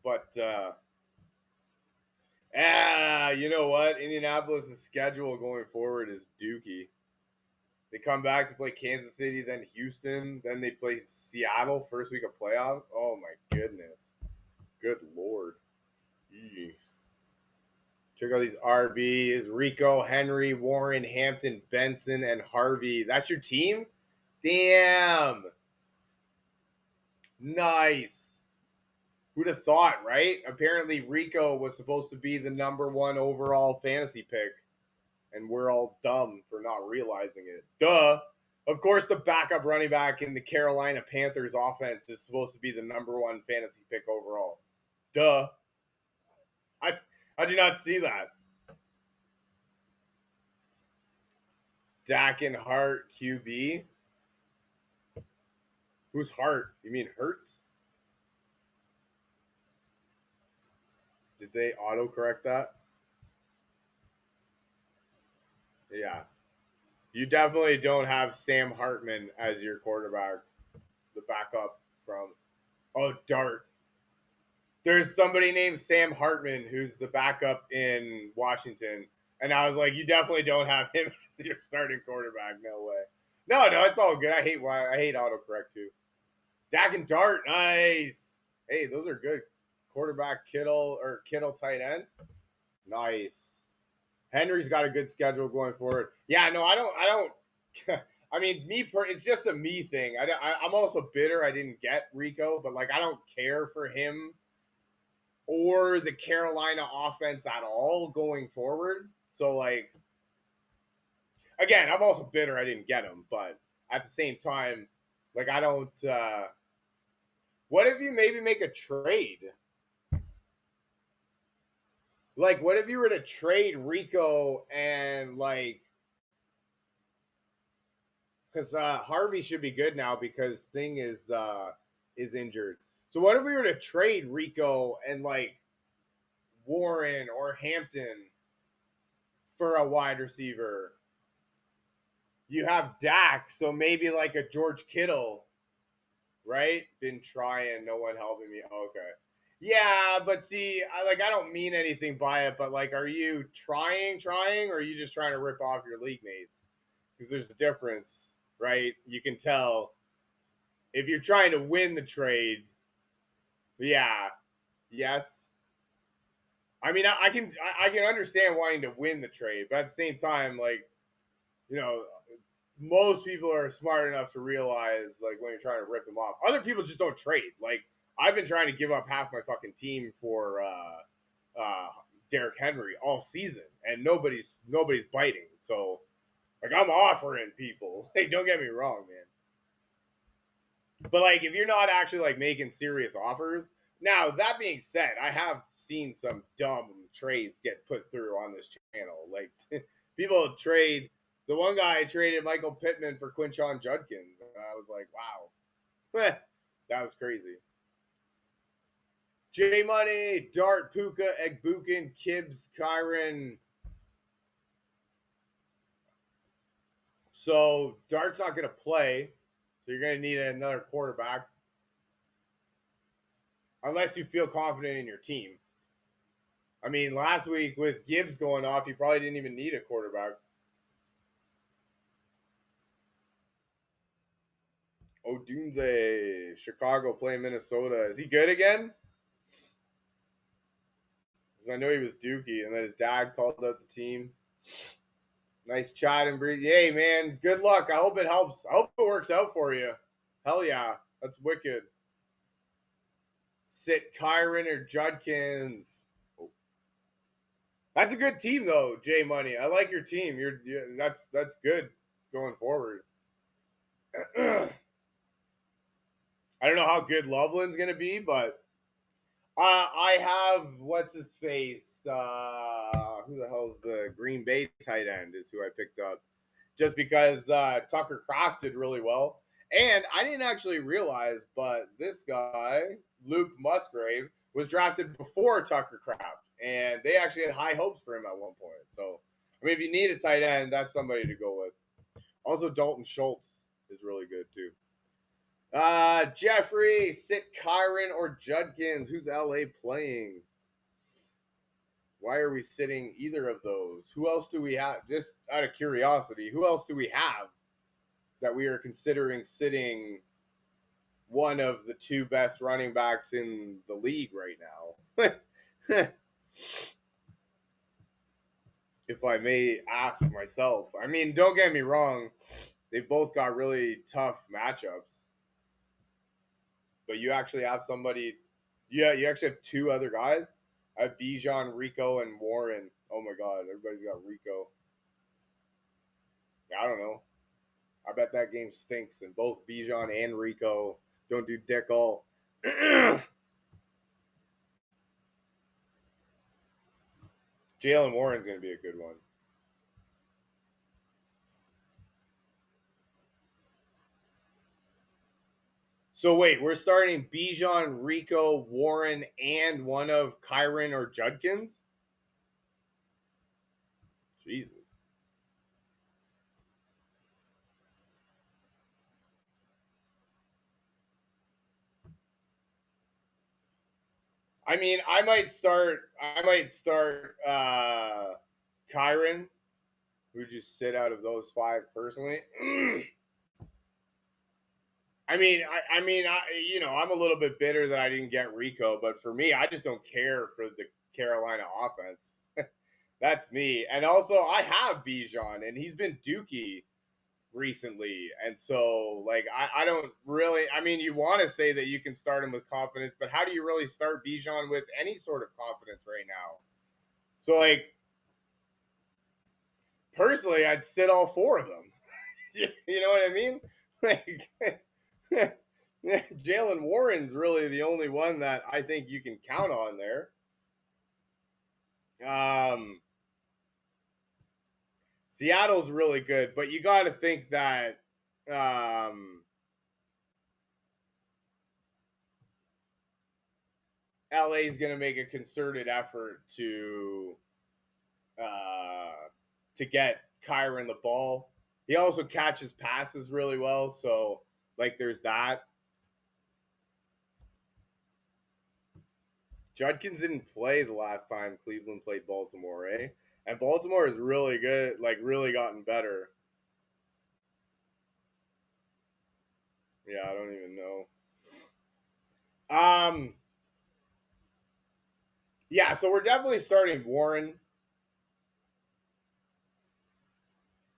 But you know what? Indianapolis' schedule going forward is dookie. They come back to play Kansas City, then Houston, then they play Seattle first week of playoffs. Oh my goodness. Good lord. Eee. Check out these RBs. Rico, Henry, Warren, Hampton, Benson, and Harvey. That's your team? Damn. Nice. Who'd have thought, right? Apparently Rico was supposed to be the number one overall fantasy pick. And we're all dumb for not realizing it. Duh. Of course, the backup running back in the Carolina Panthers offense is supposed to be the number one fantasy pick overall. Duh. I do not see that. Dak and Hart QB. Who's Hart? You mean Hurts? Did they autocorrect that? Yeah. You definitely don't have Sam Hartman as your quarterback, the backup from. Oh, Dart. There's somebody named Sam Hartman who's the backup in Washington. And I was like, you definitely don't have him as your starting quarterback. No way. No, it's all good. I hate autocorrect too. Dak and Dart, nice. Hey, those are good. Quarterback Kittle tight end. Nice. Henry's got a good schedule going forward. Yeah, no, I don't. I mean, it's just a me thing. I'm also bitter I didn't get Rico, but like I don't care for him or the Carolina offense at all going forward. So like, again, I'm also bitter I didn't get him, but at the same time, like I don't. What if you maybe make a trade? Like, what if you were to trade Rico and like, because Harvey should be good now because Thing is injured. So what if we were to trade Rico and like Warren or Hampton for a wide receiver? You have Dak, so maybe like a George Kittle, right? Been trying, no one helping me. Okay. Yeah, but see, I don't mean anything by it, but like, are you trying, or are you just trying to rip off your league mates? Because there's a difference, right? You can tell if you're trying to win the trade. Yeah, yes. I mean, I can understand wanting to win the trade, but at the same time, like you know, most people are smart enough to realize like when you're trying to rip them off. Other people just don't trade. Like I've been trying to give up half my fucking team for Derrick Henry all season, and nobody's biting. So like I'm offering people. Hey, don't get me wrong, man. But like if you're not actually like making serious offers. Now that being said, I have seen some dumb trades get put through on this channel. Like people trade. The one guy traded Michael Pittman for Quinshon Judkins. And I was like, wow. That was crazy. J Money, Dart, Puka, Egbukin, Kibbs, Kyron. So Dart's not going to play. So you're going to need another quarterback. Unless you feel confident in your team. I mean, last week with Gibbs going off, you probably didn't even need a quarterback. Odunze, Chicago playing Minnesota. Is he good again? Because I know he was Dookie, and then his dad called out the team. Nice chat and breathe. Hey, man, good luck. I hope it helps. I hope it works out for you. Hell yeah. That's wicked. Sit Kyron or Judkins. Oh. That's a good team, though, J Money. I like your team. That's good going forward. I don't know how good Loveland's going to be, but I have, what's his face? Who the hell's the Green Bay tight end is who I picked up. Just because Tucker Kraft did really well. And I didn't actually realize, but this guy, Luke Musgrave, was drafted before Tucker Kraft. And they actually had high hopes for him at one point. So, I mean, if you need a tight end, that's somebody to go with. Also, Dalton Schultz is really good, too. Jeffrey, Sit Kyron or Judkins? Who's LA playing? Why are we sitting either of those? Who else do we have? Just out of curiosity, who else do we have that we are considering sitting one of the two best running backs in the league right now? If I may ask myself. I mean, don't get me wrong. They've both got really tough matchups. But you actually have somebody. Yeah, you actually have two other guys. I have Bijan, Rico, and Warren. Oh my God, everybody's got Rico. I don't know. I bet that game stinks, and both Bijan and Rico don't do dick all. Jalen Warren's going to be a good one. So wait, we're starting Bijan, Rico, Warren, and one of Kyron or Judkins? Jesus. I mean, I might start Kyron. Who'd you sit out of those five personally? I mean, I'm a little bit bitter that I didn't get Rico, but for me, I just don't care for the Carolina offense. That's me. And also, I have Bijan, and he's been dookie recently. And so, like, I don't really, I mean, you want to say that you can start him with confidence, but how do you really start Bijan with any sort of confidence right now? So, like, personally, I'd sit all four of them. You know what I mean? Like, Jalen Warren's really the only one that I think you can count on there. Seattle's really good, but you got to think that LA is going to make a concerted effort to get Kyron the ball. He also catches passes really well, so like there's that. Judkins didn't play the last time Cleveland played Baltimore, eh? And Baltimore is really good, like really gotten better. Yeah, I don't even know. Yeah, so we're definitely starting Warren.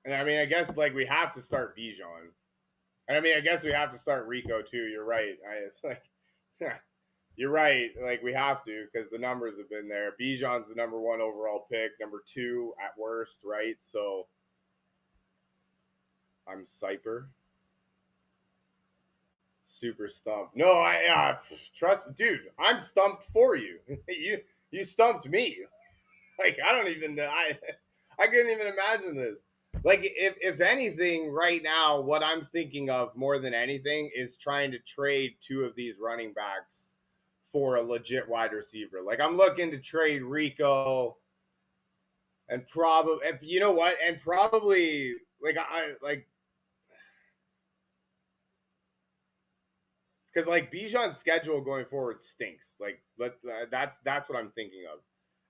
And I mean, I guess like we have to start Bijan. And I mean, I guess we have to start Rico too. You're right. It's like, you're right. Like we have to because the numbers have been there. Bijan's the number one overall pick, number two at worst, right? So I'm Cyper. Super stumped. No, I trust, dude. I'm stumped for you. You stumped me. Like I don't even know. I couldn't even imagine this. Like if anything, right now, what I'm thinking of more than anything is trying to trade two of these running backs for a legit wide receiver. Like I'm looking to trade Rico, and probably you know what, and probably like because like Bijan's schedule going forward stinks. Like that's what I'm thinking of.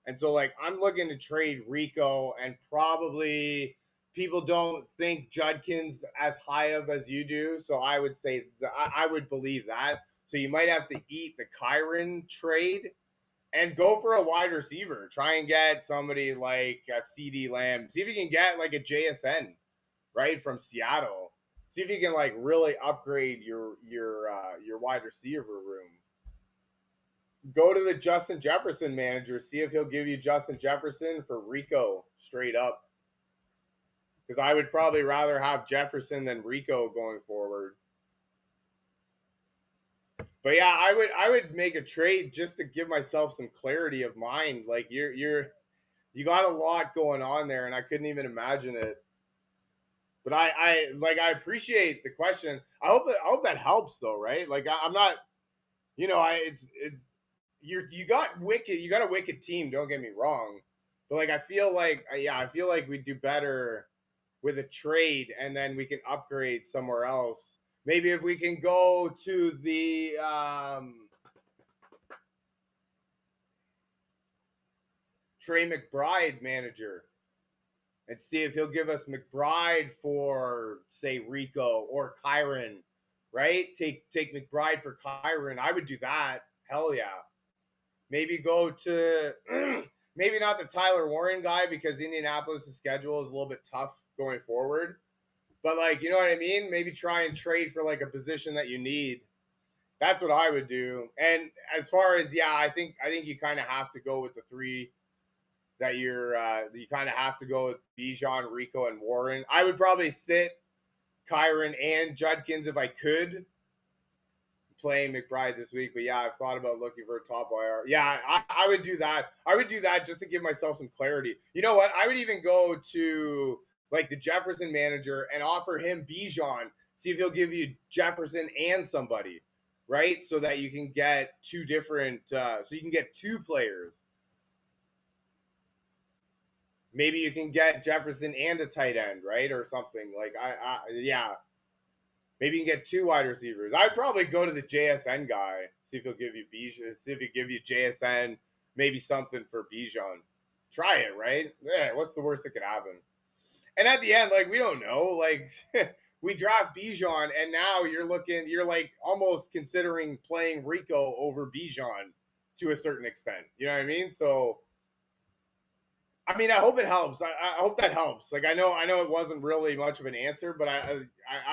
And so like I'm looking to trade Rico and probably people don't think Judkins as high of as you do. So I would say I would believe that. So you might have to eat the Kyron trade and go for a wide receiver. Try and get somebody like a CD Lamb. See if you can get like a JSN, right, from Seattle. See if you can like really upgrade your wide receiver room. Go to the Justin Jefferson manager. See if he'll give you Justin Jefferson for Rico straight up. Because I would probably rather have Jefferson than Rico going forward. But yeah, I would make a trade just to give myself some clarity of mind. Like you got a lot going on there, and I couldn't even imagine it. But I appreciate the question. I hope that helps though, right? Like I'm not, it's you got a wicked team. Don't get me wrong, but like I feel like we do better with a trade, and then we can upgrade somewhere else. Maybe if we can go to the Trey McBride manager and see if he'll give us McBride for, say, Rico or Kyron, right? Take McBride for Kyron. I would do that. Hell yeah. Maybe go to maybe not the Tyler Warren guy because Indianapolis' schedule is a little bit tough going forward. But like, you know what I mean? Maybe try and trade for like a position that you need. That's what I would do. And as far as I think you kind of have to go with the three that you kind of have to go with Bijan, Rico, and Warren. I would probably sit Kyron and Judkins if I could, playing McBride this week. But yeah, I've thought about looking for a top wire. Yeah, I would do that. I would do that just to give myself some clarity. You know what? I would even go to like the Jefferson manager and offer him Bijan. See if he'll give you Jefferson and somebody, right? So that you can get two different. So you can get two players. Maybe you can get Jefferson and a tight end, right, or something like yeah. Maybe you can get two wide receivers. I'd probably go to the JSN guy, see if he'll give you Bijan, see if he'll give you JSN, maybe something for Bijan. Try it, right? Yeah, what's the worst that could happen? And at the end, like we don't know, like we draft Bijan, and now you're like almost considering playing Rico over Bijan to a certain extent. You know what I mean? So. I mean, I hope it helps. I hope that helps. Like, I know it wasn't really much of an answer, but I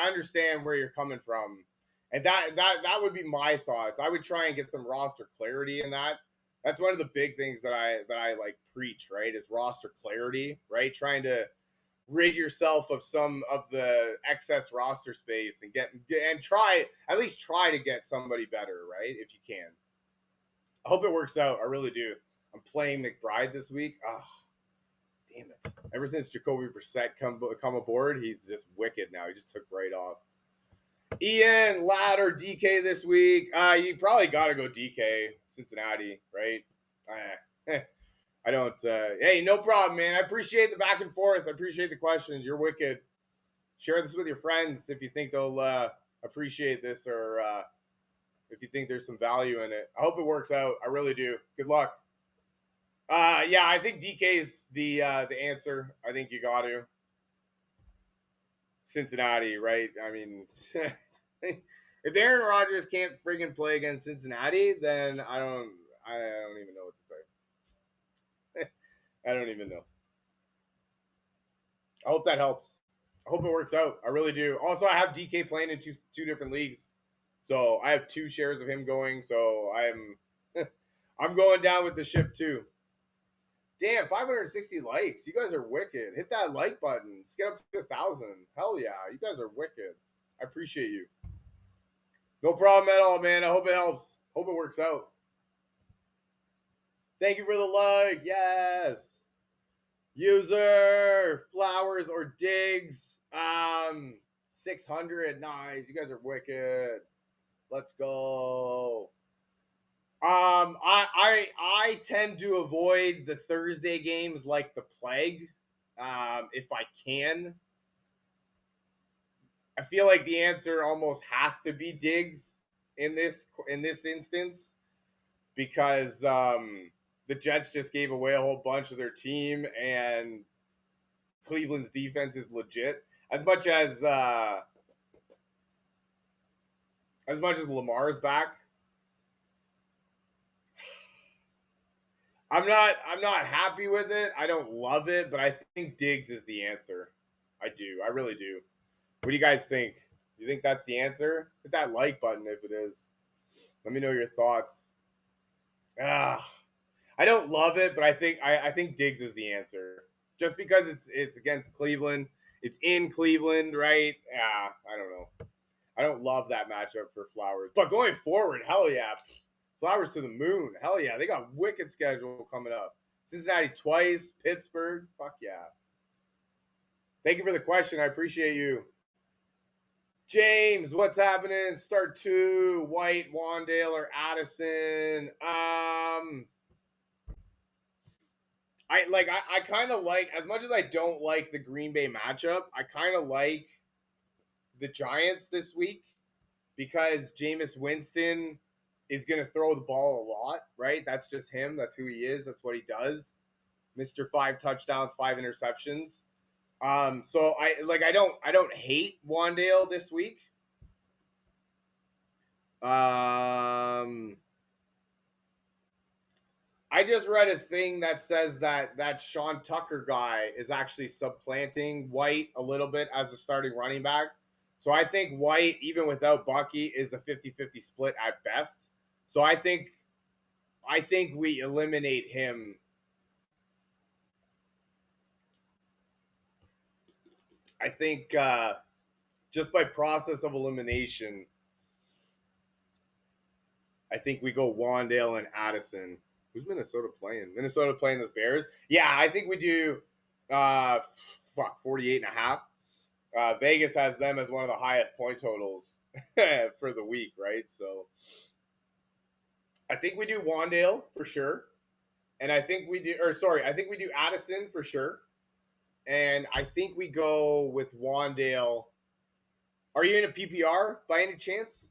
understand where you're coming from, and that would be my thoughts. I would try and get some roster clarity in that. That's one of the big things that I like preach, right? Is roster clarity, right? Trying to rid yourself of some of the excess roster space and at least try to get somebody better, right? If you can. I hope it works out. I really do. I'm playing McBride this week. Oh, damn it. Ever since Jacoby Brissett come aboard, he's just wicked now. He just took right off. Ian, Ladd, or DK this week? You probably got to go DK, Cincinnati, right? I don't. Hey, no problem, man. I appreciate the back and forth. I appreciate the questions. You're wicked. Share this with your friends if you think they'll appreciate this or if you think there's some value in it. I hope it works out. I really do. Good luck. Yeah, I think DK is the answer. I think you got to Cincinnati, right? I mean, if Aaron Rodgers can't friggin' play against Cincinnati, then I don't even know what to say. I don't even know. I hope that helps. I hope it works out. I really do. Also, I have DK playing in two different leagues, so I have 2 shares of him going. So I'm going down with the ship too. Damn, 560 likes. You guys are wicked. Hit that like button. Let's get up to 1,000. Hell yeah. You guys are wicked. I appreciate you. No problem at all, man. I hope it helps. Hope it works out. Thank you for the like. Yes. User, Flowers or Diggs. 600. Nice. You guys are wicked. Let's go. I tend to avoid the Thursday games like the plague, if I can. I feel like the answer almost has to be Diggs in this instance because the Jets just gave away a whole bunch of their team, and Cleveland's defense is legit. As much as Lamar's back, I'm not happy with it. I don't love it, but I think Diggs is the answer. I do. I really do. What do you guys think? You think that's the answer? Hit that like button if it is. Let me know your thoughts. I don't love it, but I think Diggs is the answer. Just because it's against Cleveland, it's in Cleveland, right? Yeah, I don't know. I don't love that matchup for Flowers, but going forward, hell yeah, Flowers to the moon, hell yeah. They got wicked schedule coming up. Cincinnati twice, Pittsburgh, fuck yeah. Thank you for the question. I appreciate you. James, what's happening? Start two, White, Wandale, or Addison. I kind of like, as much as I don't like the Green Bay matchup, I kind of like the Giants this week because Jameis Winston is going to throw the ball a lot, right? That's just him. That's who he is. That's what he does. Mr. 5 touchdowns, 5 interceptions. So I don't hate Wandale this week. I just read a thing that says that Sean Tucker guy is actually supplanting White a little bit as a starting running back. So I think White, even without Bucky, is a 50-50 split at best. So I think we eliminate him. I think just by process of elimination, I think we go Wandale and Addison. Who's Minnesota playing? Minnesota playing the Bears? Yeah, I think we do 48.5. Vegas has them as one of the highest point totals for the week, right? So I think we do Wandale for sure. And I think we do Addison for sure. And I think we go with Wandale. Are you in a PPR by any chance?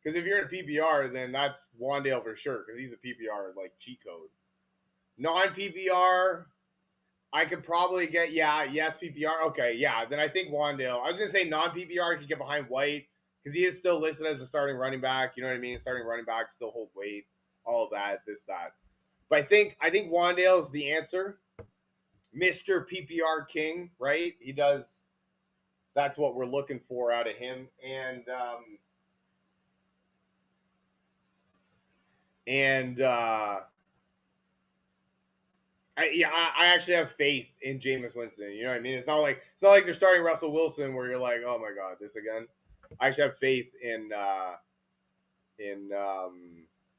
Because if you're in a PPR, then that's Wandale for sure, because he's a PPR like cheat code. Non-PPR, I could probably get yes PPR. Okay, yeah, then I think Wandale. I was gonna say non-PPR could get behind White because he is still listed as a starting running back. You know what I mean? Starting running back still hold weight, all of that, this that. But I think Wandale is the answer. Mr. PPR King, right? He does. That's what we're looking for out of him, and I actually have faith in Jameis Winston. You know what I mean? It's not like they're starting Russell Wilson where you're like, oh my god, this again. I actually have faith in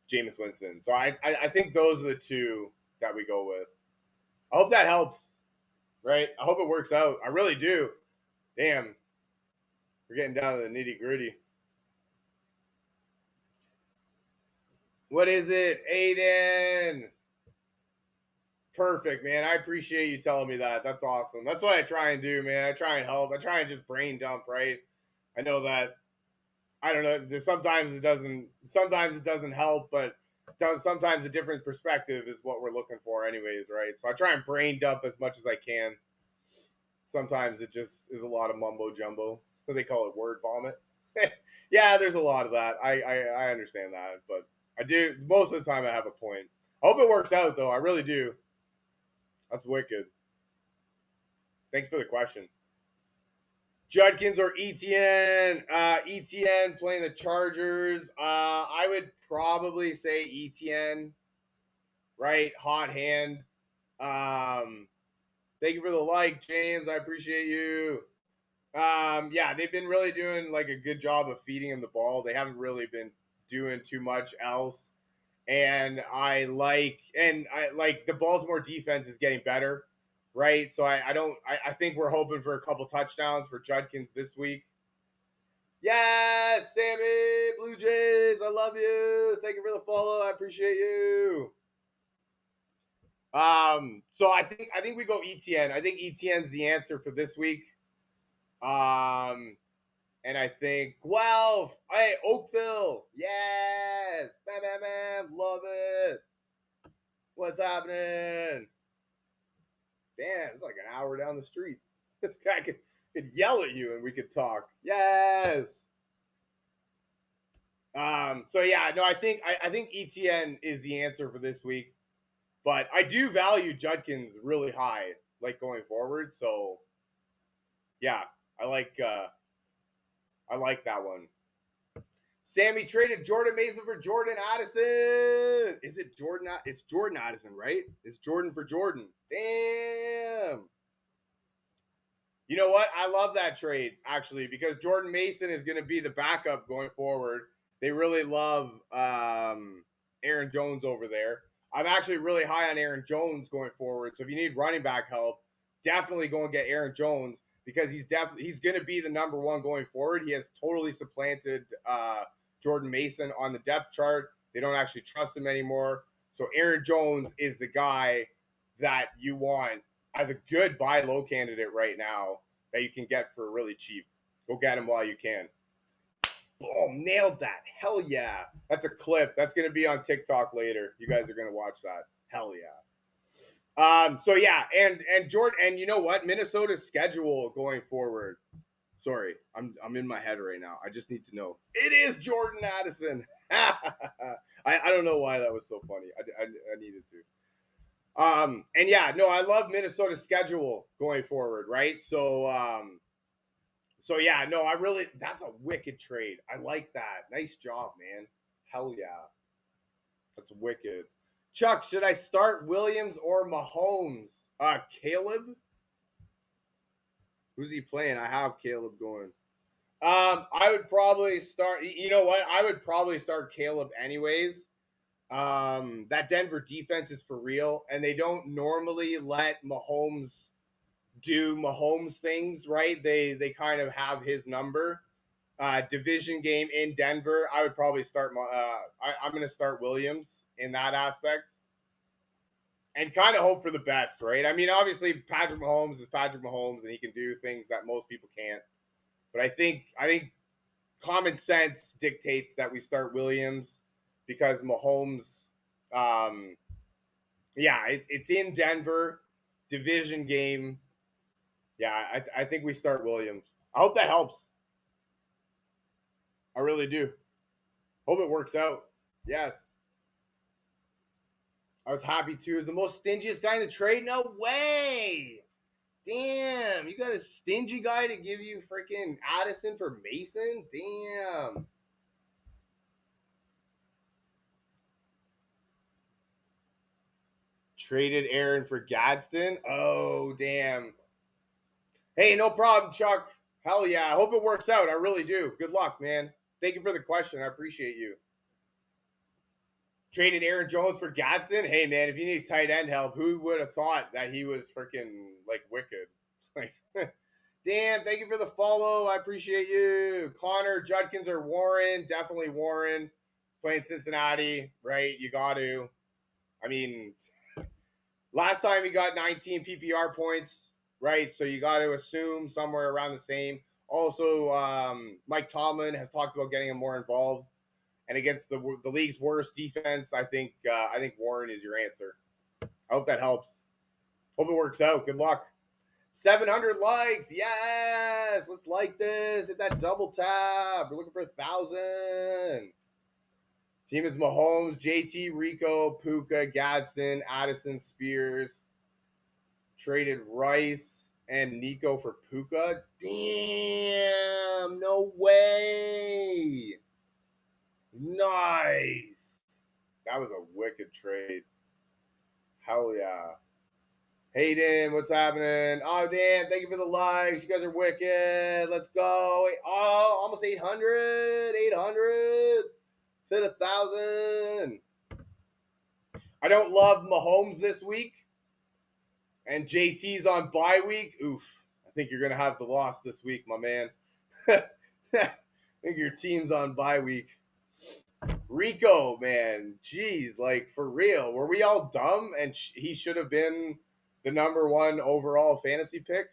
Jameis Winston. So I think those are the two that we go with. I hope that helps. Right? I hope it works out. I really do. Damn. We're getting down to the nitty gritty. What is it, Aiden? Perfect, man. I appreciate you telling me that. That's awesome. That's what I try and do, man. I try and help. I try and just brain dump, right? I know that. I don't know. Sometimes it doesn't help, but sometimes a different perspective is what we're looking for, anyways, right? So I try and brain dump as much as I can. Sometimes it just is a lot of mumbo jumbo. So they call it word vomit. Yeah, there's a lot of that. I understand that, but I do most of the time. I have a point. I hope it works out, though. I really do. That's wicked. Thanks for the question. Judkins or ETN? ETN playing the Chargers. I would probably say ETN. Right, hot hand. Thank you for the like, James. I appreciate you. Yeah, they've been really doing like a good job of feeding him the ball. They haven't really been doing too much else. And I like the Baltimore defense is getting better, right? So I think we're hoping for a couple touchdowns for Judkins this week. Yes, Sammy, Blue Jays, I love you. Thank you for the follow. I appreciate you. So I think we go ETN. I think ETN's the answer for this week. And I think Guelph, hey, Oakville, yes, bam, bam, bam, love it. What's happening? Damn, it's like an hour down the street. This guy could yell at you and we could talk. Yes. So yeah, no, I think ETN is the answer for this week, but I do value Judkins really high, like going forward. So yeah, I like that one. Sammy traded Jordan Mason for Jordan Addison. Is it Jordan? It's Jordan Addison, right? It's Jordan for Jordan. Damn. You know what? I love that trade, actually, because Jordan Mason is going to be the backup going forward. They really love Aaron Jones over there. I'm actually really high on Aaron Jones going forward. So if you need running back help, definitely go and get Aaron Jones because he's going to be the number one going forward. He has totally supplanted Jordan Mason on the depth chart. They don't actually trust him anymore. So Aaron Jones is the guy that you want as a good buy low candidate right now that you can get for really cheap. Go get him while you can. Boom, nailed that. Hell yeah. That's a clip. That's going to be on TikTok later. You guys are going to watch that. Hell yeah. So yeah, and Jordan, and you know what? Minnesota's schedule going forward. Sorry, I'm in my head right now. I just need to know. It is Jordan Addison. I don't know why that was so funny. I needed to. And yeah, no, I love Minnesota's schedule going forward, right? So yeah, no, that's a wicked trade. I like that. Nice job, man. Hell yeah. That's wicked. Chuck, should I start Williams or Mahomes? Caleb? Who's he playing? I have Caleb going. I would probably start, you know what? I would probably start Caleb anyways. That Denver defense is for real, and they don't normally let Mahomes do Mahomes things, right? They kind of have his number. Division game in Denver, I would probably start. I'm going to start Williams in that aspect, and kind of hope for the best, right? I mean, obviously Patrick Mahomes is Patrick Mahomes, and he can do things that most people can't. But I think common sense dictates that we start Williams because Mahomes, it's in Denver, division game. Yeah, I think we start Williams. I hope that helps. I really do. Hope it works out. Yes. I was happy too. Is the most stingiest guy in the trade? No way. Damn, you got a stingy guy to give you freaking Addison for Mason? Damn. Traded Aaron for Gadsden? Oh, damn. Hey, no problem, Chuck. Hell yeah. I hope it works out. I really do. Good luck, man. Thank you for the question. I appreciate you. Traded Aaron Jones for Gadsden? Hey, man, if you need tight end help, who would have thought that he was freaking, like, wicked? Like, damn, thank you for the follow. I appreciate you. Connor, Judkins, or Warren? Definitely Warren. Playing Cincinnati, right? You got to. I mean, last time he got 19 PPR points, right? So you got to assume somewhere around the same. Also, Mike Tomlin has talked about getting him more involved. And against the league's worst defense, I think Warren is your answer. I hope that helps. Hope it works out. Good luck. 700 likes. Yes. Let's like this. Hit that double tap. We're looking for 1,000. Team is Mahomes, JT, Rico, Puka, Gadsden, Addison, Spears. Traded Rice and Nico for Puka. Damn. No way. Nice. That was a wicked trade. Hell yeah. Hayden, what's happening? Oh, damn. Thank you for the likes. You guys are wicked. Let's go. Oh, almost 800. 800. Hit 1,000. I don't love Mahomes this week. And JT's on bye week. Oof. I think you're going to have the loss this week, my man. I think your team's on bye week. Rico, man. Jeez, like, for real. Were we all dumb and he should have been the number one overall fantasy pick?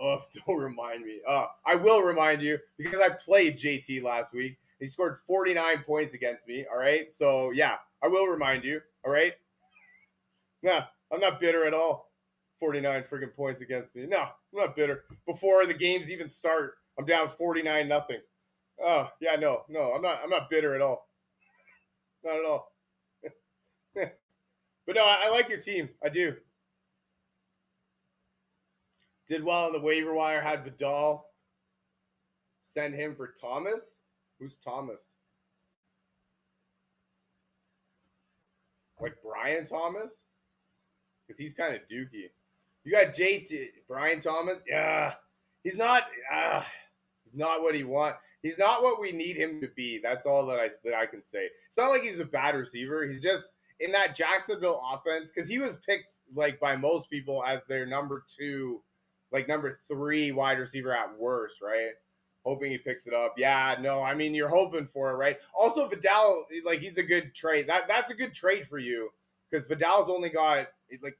Oh, don't remind me. I will remind you because I played JT last week. He scored 49 points against me, all right? So, yeah, I will remind you, all right? Nah, I'm not bitter at all. 49 freaking points against me. No, I'm not bitter. Before the games even start, I'm down 49-0. Oh, yeah, no, I'm not bitter at all. Not at all. But no, I like your team. I do. Did well on the waiver wire, had Vidal. Send him for Thomas? Who's Thomas? Like Brian Thomas? Because he's kind of dookie. You got JT, Brian Thomas? Yeah. He's not what he wants. He's not what we need him to be. That's all that I can say. It's not like he's a bad receiver. He's just in that Jacksonville offense, because he was picked like by most people as their number 2, like number 3 wide receiver at worst, right? Hoping he picks it up. Yeah, no, I mean, you're hoping for it, right? Also, Vidal, like, he's a good trade. That's a good trade for you, because Vidal's only got, like,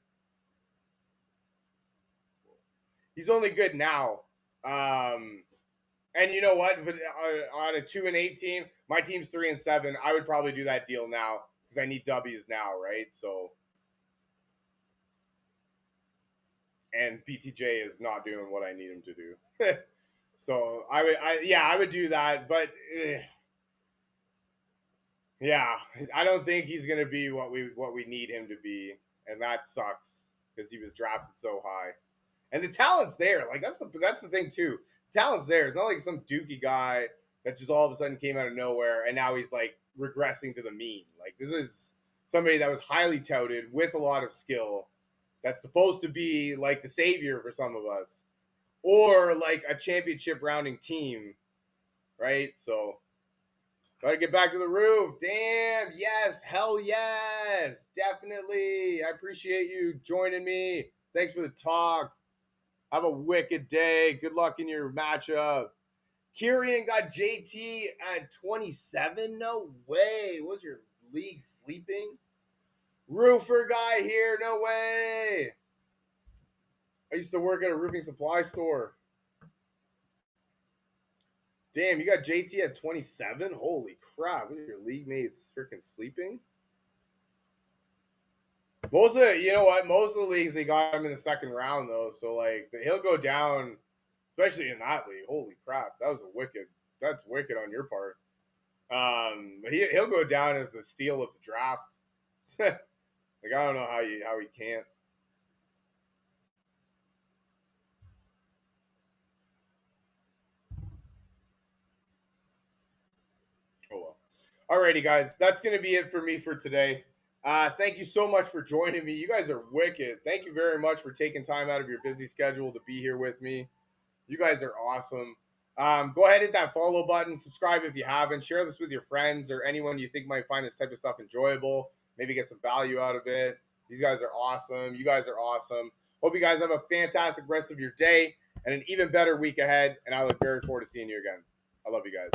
he's only good now. And you know what? On a 2-8 team, my team's 3-7. I would probably do that deal now because I need W's now, right? So, and BTJ is not doing what I need him to do. So I would do that, but yeah, I don't think he's gonna be what we need him to be, and that sucks because he was drafted so high, and the talent's there. Like that's the thing too. The talent's there. It's not like some dookie guy that just all of a sudden came out of nowhere and now he's like regressing to the mean. Like this is somebody that was highly touted with a lot of skill, that's supposed to be like the savior for some of us, or like a championship rounding team, right? So gotta get back to the roof. Damn, yes, hell yes, definitely. I appreciate you joining me. Thanks for the talk. Have a wicked day. Good luck in your matchup. Kieran got JT at 27. No way. Was your league sleeping? Roofer guy here. No way. I used to work at a roofing supply store. Damn, you got JT at 27? Holy crap. What are your league mates freaking sleeping? Most of the leagues, they got him in the second round, though. So, like, he'll go down, especially in that league. Holy crap. That's wicked on your part. He'll go down as the steal of the draft. Like, I don't know how he can't. Oh, well. Alrighty, guys. That's going to be it for me for today. Thank you so much for joining me. You guys are wicked. Thank you very much for taking time out of your busy schedule to be here with me. You guys are awesome. Go ahead and hit that follow button. Subscribe if you haven't. Share this with your friends or anyone you think might find this type of stuff enjoyable. Maybe get some value out of it. These guys are awesome. You guys are awesome. Hope you guys have a fantastic rest of your day and an even better week ahead. And I look very forward to seeing you again. I love you guys.